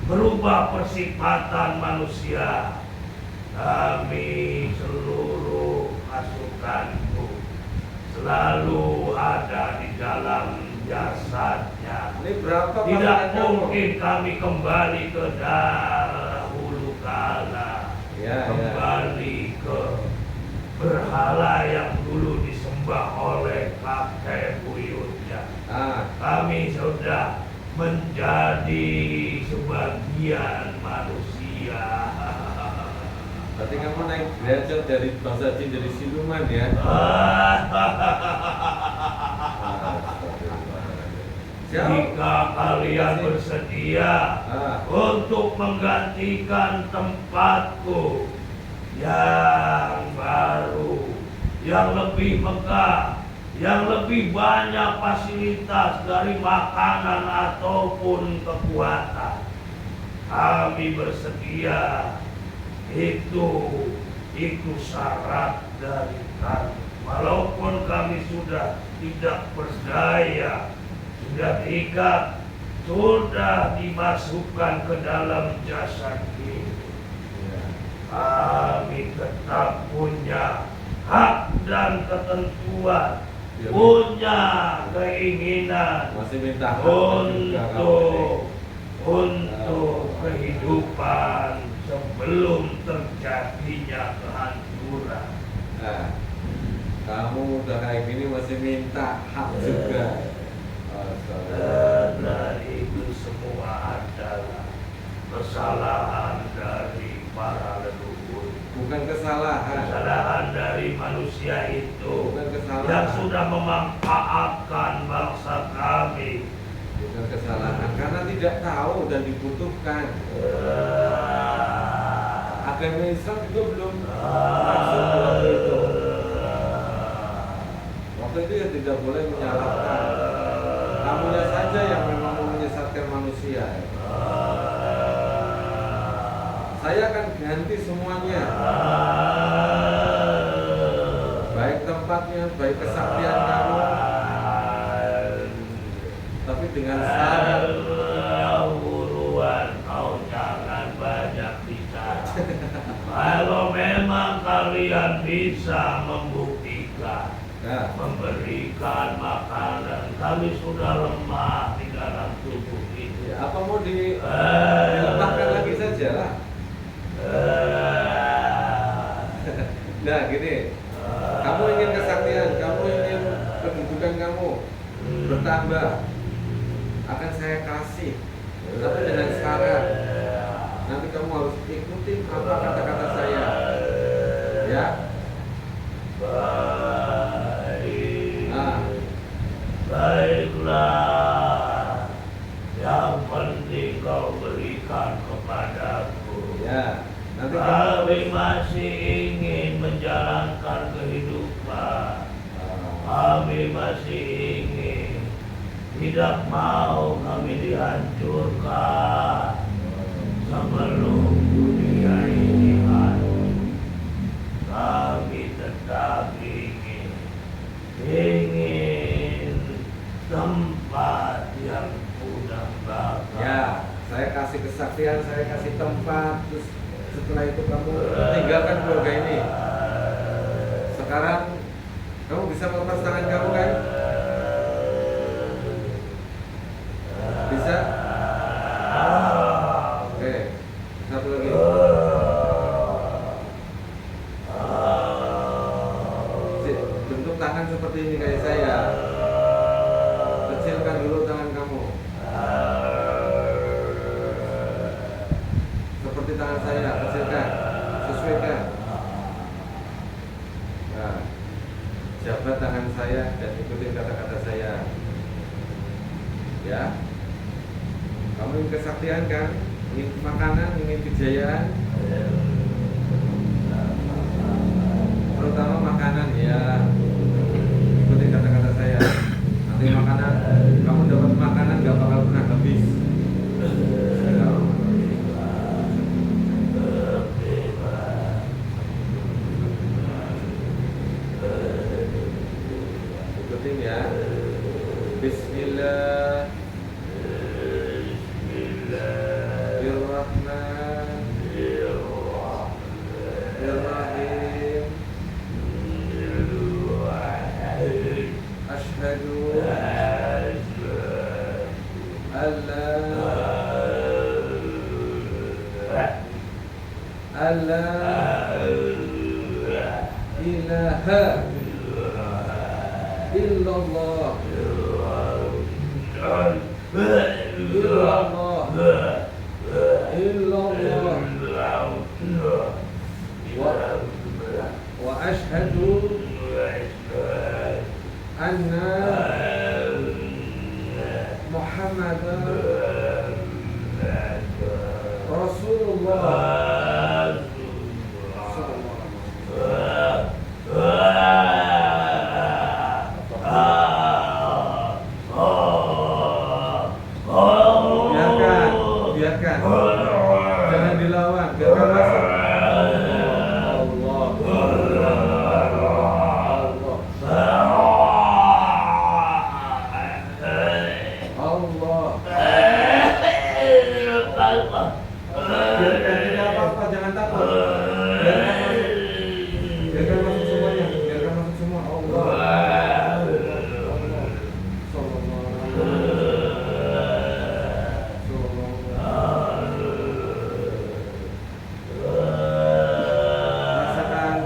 merubah persifatan manusia. Kami seluruh pasukanku selalu ada di dalam jasadnya. Ini berapa Tidak pasukan kamu? mungkin kami kembali ke dahulu kala, Ya, kembali ke berhala yang dulu disembah oleh kakek buyutnya. Kami sudah menjadi sebagian manusia. Berarti kamu naik derajat dari bangsa jin jadi siluman ya? Jika kalian bersedia untuk menggantikan tempatku yang baru, yang lebih megah, yang lebih banyak fasilitas dari makanan ataupun kekuatan, kami bersedia. Itu syarat dari kami. Walaupun kami sudah tidak berdaya, sudah diikat, sudah dimasukkan ke dalam jasad ini, kami tetap punya hak dan ketentuan, Ya, punya keinginan masih minta hak juga kamu untuk kehidupan sebelum terjadinya kehancuran. Nah, kamu udah kayak gini masih minta hak juga. Dan itu semua adalah kesalahan dari para leluhur. Bukan kesalahan. Kesalahan dari manusia itu Bukan kesalahan. yang sudah memanfaatkan bangsa kami. Bukan kesalahan, karena tidak tahu dan dibutuhkan. Agama Islam juga belum masuk waktu itu. Waktu itu ya tidak boleh menyalahkan. Kamunya saja yang memang mau menyesatkan manusia. Saya akan ganti semuanya, baik tempatnya, baik kesaktian kamu, tapi dengan syarat. Buruan, kau jangan banyak bicara. Kalau memang kalian bisa membuktikan, Nah, memberikan makanan, kami sudah lemah di dalam tubuh ini. ya, apa mau dilemahkan lagi saja lah. Nah, gini, kamu ingin kesaktian, kamu ingin kedudukan kamu bertambah, akan saya kasih, tapi dengan syarat. Nanti kamu harus ikuti apa kata-kata saya, ya. Baiklah, yang penting kau berikan kepadaku. Ya, nanti Kami masih ingin menjalankan kehidupan. Kami masih ingin, tidak mau kami dihancurkan sebelum dunia ini hancur. Kami tetap ingin tempat yang sudah bakar. ya, saya kasih kesaktian saya kasih tempat, terus setelah itu kamu tinggalkan keluarga ini. Sekarang kamu bisa melepas tangan kamu kan? Bisa? Oke, satu lagi. Bentuk tangan seperti ini kayak saya. Kecilkan dulu tangan kamu. Seperti tangan saya, kecilkan, sesuaikan. Nah, jabat tangan saya dan ikutin kata-kata saya. Ya, kamu ingin kesaktian kan? Ingin makanan, ingin kejayaan, terutama makanan ya. Ikutin kata-kata saya. Nanti makanan, kamu dapat makanan gak bakal pernah habis. Ikutin ya. Bismillah. Bismillahirrahmanirrahim. Asyhadu alla ilaha illallah wa ashhadu anna Muhammadan Rasulullah. Biarkan, jangan dilawan, biarkan masuk. Biarkan, tidak apa-apa, jangan takut. Biarkan masuk semuanya, biarkan masuk semua.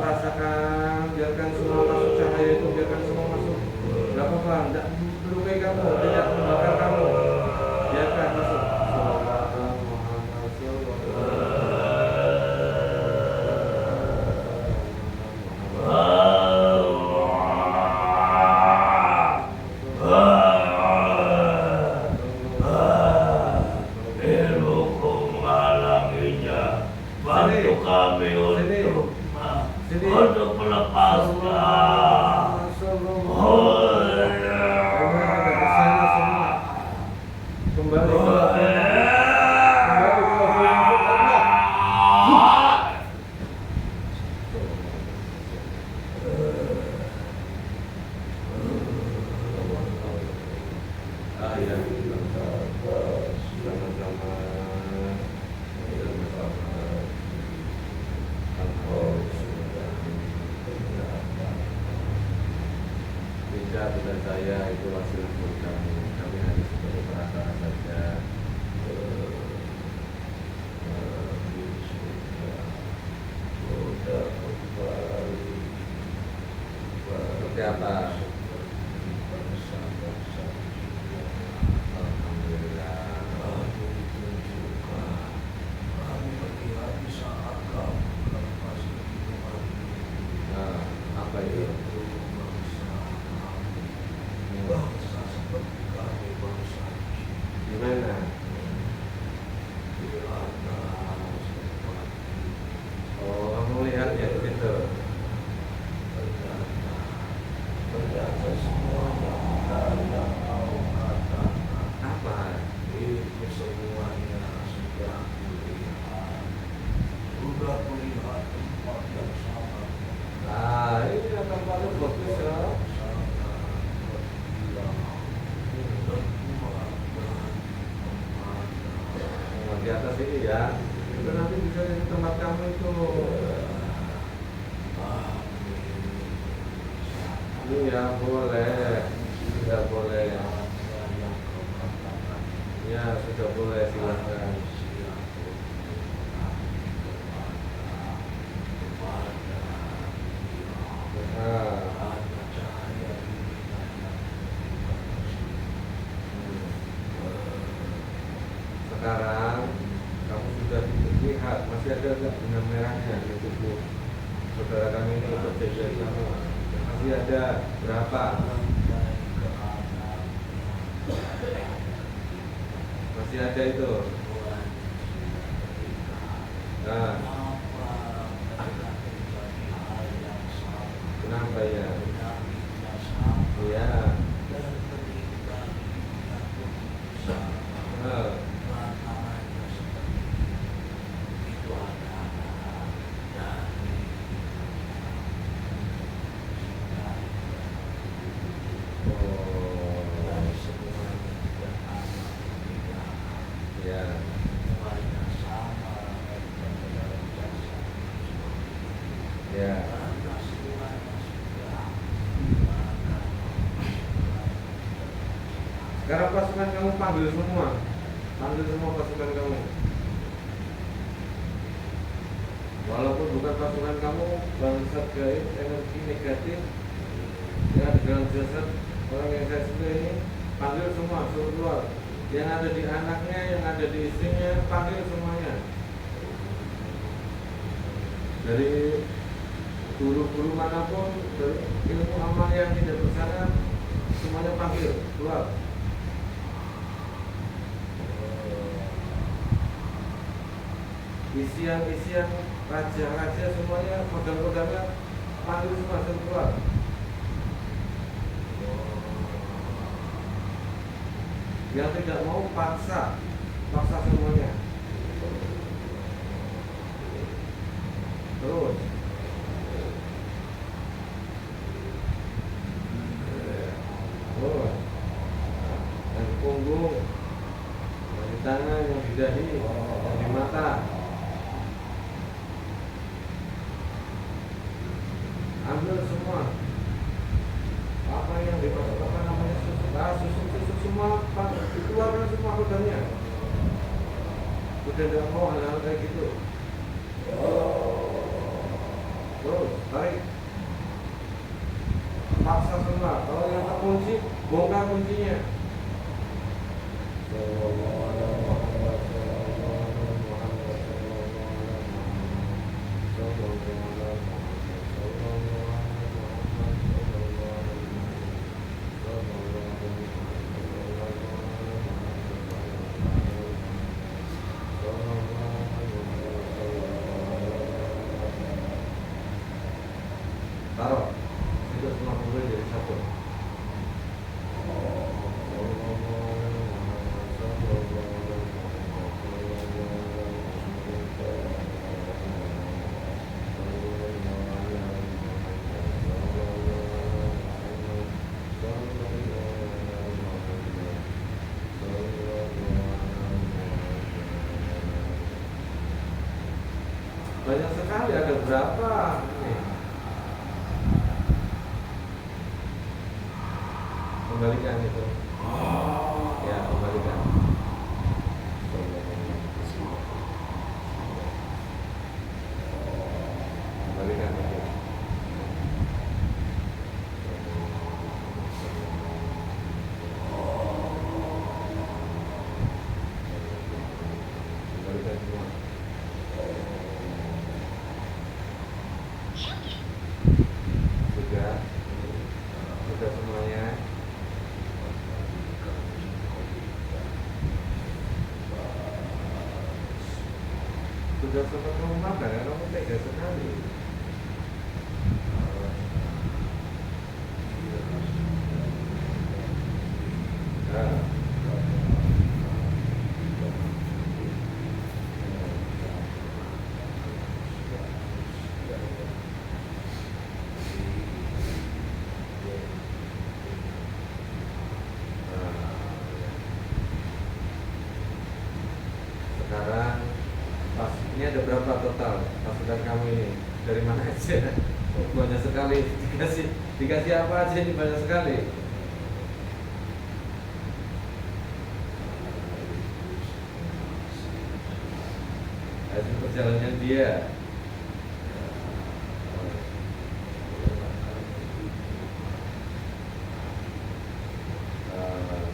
Rasakan, biarkan semua masuk cahaya itu, biarkan semua masuk. Gak apa-apa, tidak melukai kamu, tidak membakar kamu. Biarkan masuk. Bantu kami untuk melepaskan. Kembali ke tidak saya itu hasil kami. Kami hanya sebagai perantara saja. Seperti apa? Alhamdulillah. Nah, apa itu? Gimana? Oh, kamu lihatnya gitu. Apa? Itu semuanya sudah dilihat. Sudah melihat tempat yang sama. Ah, ini tempat Iya boleh, sudah boleh. Ya sudah boleh, silakan. Nah, sekarang kamu sudah lihat masih ada nggak benang merahnya di tubuh saudara kami ini untuk jajan kamu? Masih ada berapa? Masih ada itu. Nah, kenapa ya? Iya. Nah, ya. Ya. Sekarang pasukan kamu panggil semua. Panggil semua pasukan kamu. Walaupun bukan pasukan kamu, bangsat gaib, energi negatif yang ada dalam jasad orang yang saya sebut ini, panggil semua, suruh keluar. Yang ada di anaknya, yang ada di istrinya, panggil semuanya. Dari guru-guru manapun, dari ilmu amal yang tidak bersana, semuanya panggil keluar. Isian-isian raja-raja semuanya, pedang-pedangnya panggil semua, suruh keluar. Yang tidak mau paksa semuanya. Terus yang di punggung, yang di tangan, yang di dahi, yang di mata. Ambil semua. Apa yang dimaksud apa namanya susuk semua, dikeluarkan semua pedangnya. Udah tidak mau hal-hal kayak gitu. Terus tarik, paksa semua. Kalau yang terkunci, bongkar kuncinya. Taruh, itu semua kumpul jadi satu. Banyak sekali, ada berapa nih? Kembalikan itu. Ya, kembalikan. Kembalikan itu. Kembalikan semua. Sudah semuanya. Sudah sempat kamu makan ya, kamu tega sekali. Nah. Sekarang pas ini ada berapa total pasukan kamu ini? Ada sekali dikasih apa aja ini banyak sekali. Hasil perjalanan dia.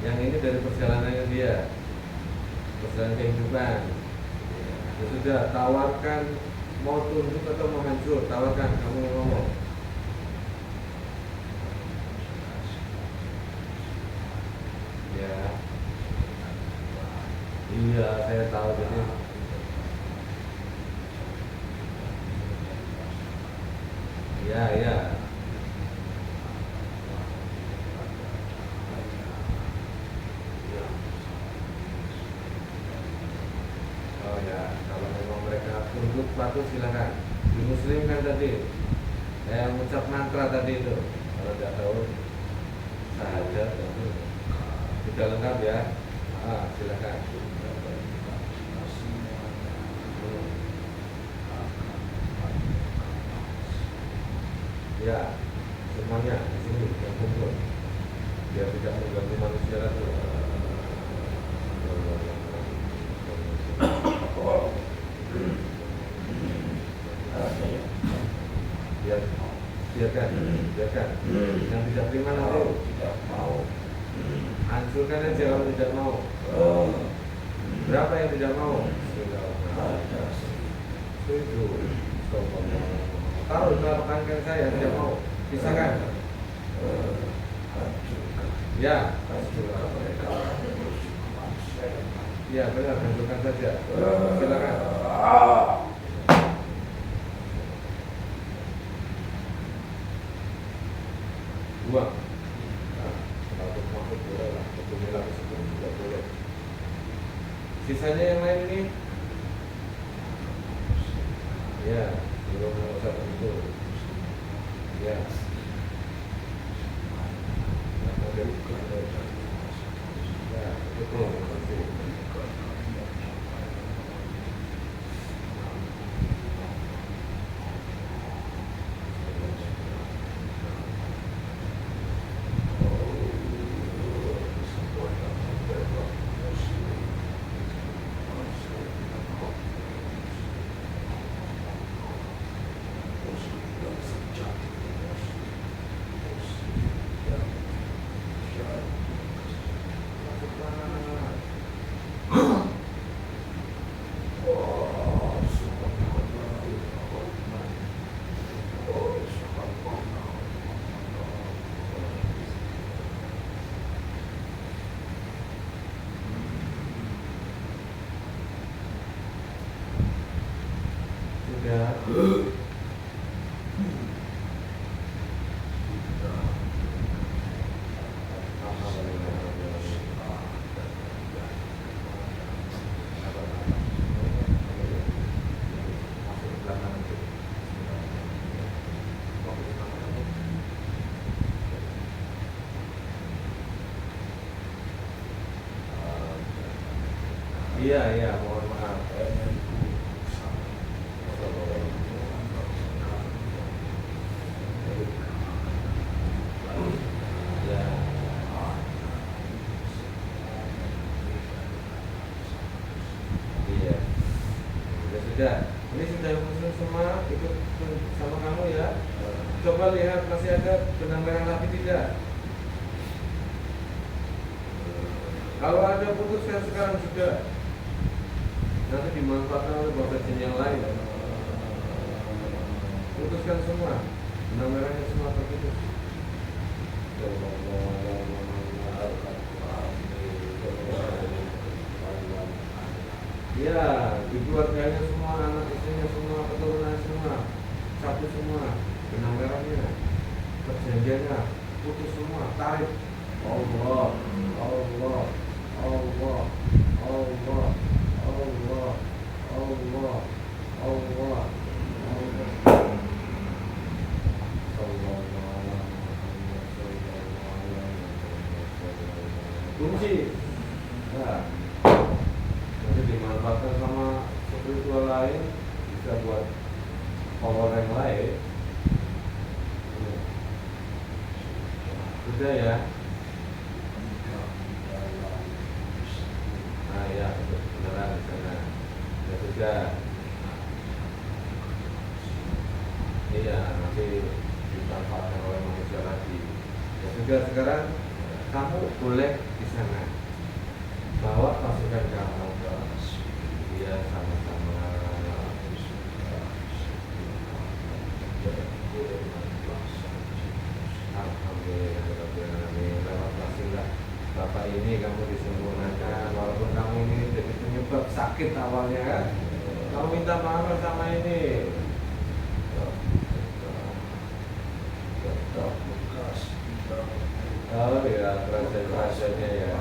Yang ini dari perjalanannya dia, perjalanan kehidupan. Ya sudah, tawarkan mau tunduk atau mau hancur, tawarkan, kamu ngomong. Ya, iya saya tahu jadi. Ya, ya. Oh ya, kalau memang mereka tunduk patuh silakan. Di Muslim kan tadi, saya mengucap mantra tadi itu. Kalau tidak tahu, syahadat itu sudah lengkap ya. Silakan. Ya, semuanya di sini yang kumpul, biar tidak mengganggu manusia lagi. Biarkan. Yang tidak terima nanti tidak mau. hancurkan aja kalau tidak mau. Berapa yang tidak mau? Setuju. Taruh taruhkan saya tidak mau. Pisahkan. Ya. Ya benar, hancurkan saja. Silakan. Buang. Kalau masuk boleh lah, ketemu lagi sebelum tidak boleh. Sisanya yang lain ini, ya belum usah itu. Ya. Ya, betul. Sudah. Iya, mohon maaf. Ya. Iya. Sudah. Ini sudah muslim semua ikut sama kamu ya. Coba lihat masih ada benang merah lagi tidak? Kalau ada putuskan sekarang juga. Nanti dimanfaatkan oleh bapak jin yang lain. Putuskan semua. Benang merahnya semua terputus. Ya, di keluarganya semua, anak istrinya semua, keturunannya semua, satu semua, benang merahnya, perjanjiannya, putus semua, tarik. Allah, Allah, Allah, Allah, Allah, Allah, Allah, kunci. Nah, nanti dimanfaatkan sama spiritual lain, bisa buat power yang lain. Sudah ya. Nah ya, beneran di sana. Ya sudah. Iya, nanti dimanfaatkan oleh manusia lagi. Ya sudah, sekarang kamu boleh di sana bawa pasukan kamu ke dia sama-sama. Alhamdulillah, lewat wasilah Bapak ini kamu disempurnakan. Walaupun kamu ini jadi penyebab sakit awalnya kan, kamu minta maaf sama ini. Oh ya, kerajaan-kerajaannya ya.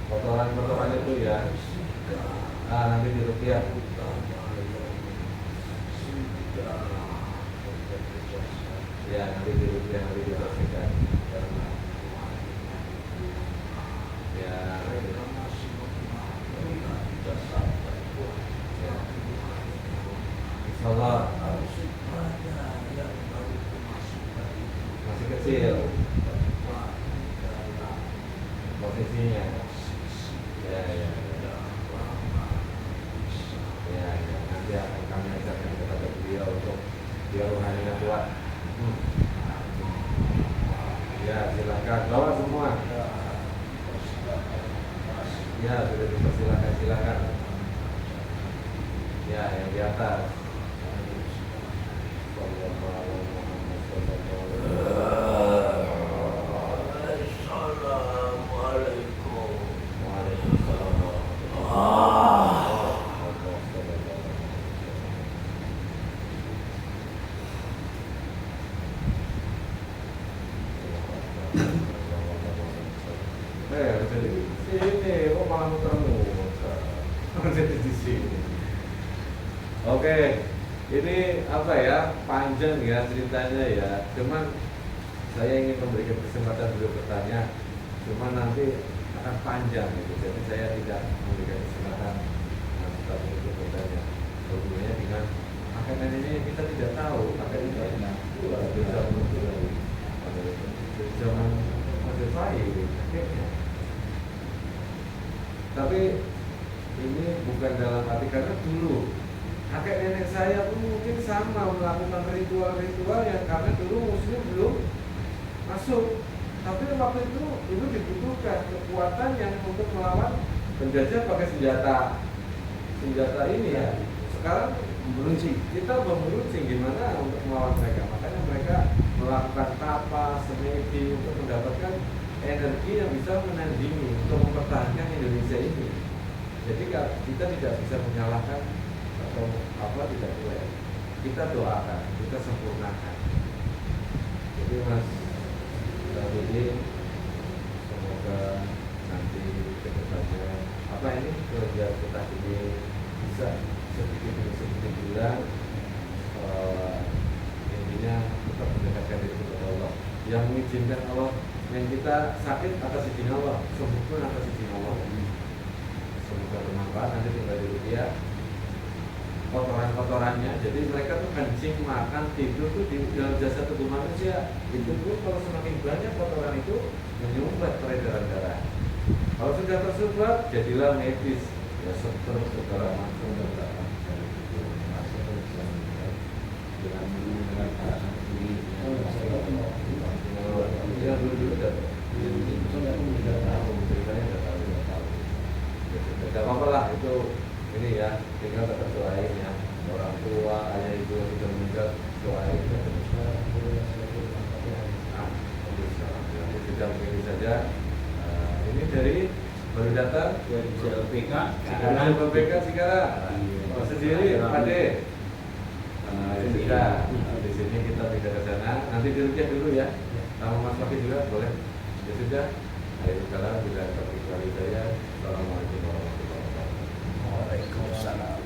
Kotoran-kotoran itu ya. Nanti di rupiah. Ya, nanti di rupiah, nanti dibersihkan. Ya, insyaallah masih kecil posisinya. Ya, ya, ya, ya. Nanti akan kami ajarkan kepada beliau untuk biar rohaninya kuat. Ya, silakan bawa semua. Ya, sudah dipersilakan, silakan. Ya, yang di atas. Assalamualaikum. Sini, kok malah muter-muter? Jadi di sini. Oke, ini apa ya, panjang ya ceritanya ya. Cuman saya ingin memberikan kesempatan beliau bertanya, cuman nanti akan panjang gitu. Jadi saya tidak memberikan kesempatan tapi untuk bertanya. Hubungannya dengan makanan ini kita tidak tahu makanya zaman Majapahit akhirnya. Tapi ini bukan dalam arti karena dulu kakek nenek saya pun mungkin sama melakukan ritual-ritual yang karena dulu Muslim belum masuk. Tapi waktu itu dibutuhkan kekuatan yang untuk melawan penjajah pakai senjata ini ya. Sekarang Beruncing. kita beruncing gimana untuk melawan mereka. Makanya mereka melakukan tapa, semedi untuk mendapatkan energi yang bisa menandingi untuk mempertahankan Indonesia ini. Jadi kita tidak bisa menyalahkan atau tidak boleh. Kita doakan, kita sempurnakan. Jadi Mas David, semoga nanti kedepannya ini kerja kita ini bisa sedikit demi sedikit bilang intinya tetap mendekatkan diri kepada Allah. Yang mengizinkan Allah yang kita sakit atas izin Allah, sembuh pun atas izin Allah. Semoga bermanfaat. Nanti tinggal di rupiah kotoran-kotorannya. Jadi mereka tuh kencing, makan, tidur tuh di dalam jasa tubuh manusia. Itu pun kalau semakin banyak kotoran itu menyumbat peredaran darah. Kalau sudah tersumbat, jadilah medis. Ya seterus segala macam berdarah. Dengan perasaan diri. Ya dulu udah. Tidak tahu, ceritanya tidak tahu. Tidak apa-apa lah itu. Ini ya, tinggal tetap doain ya. Orang tua, ayah ibu yang sudah meninggal, doain. Sudah begini saja. Ini dari baru datang Dari JLPK dari JLPK sekarang. Sendiri, Pade. Sudah. Di sini kita tidak ke sana. Nanti dirujak dulu ya. Sama Mas Fakih juga boleh. Ya sudah. Ayo sekarang bila terkali saya. Assalamualaikum warahmatullahi wabarakatuh. Waalaikumsalam.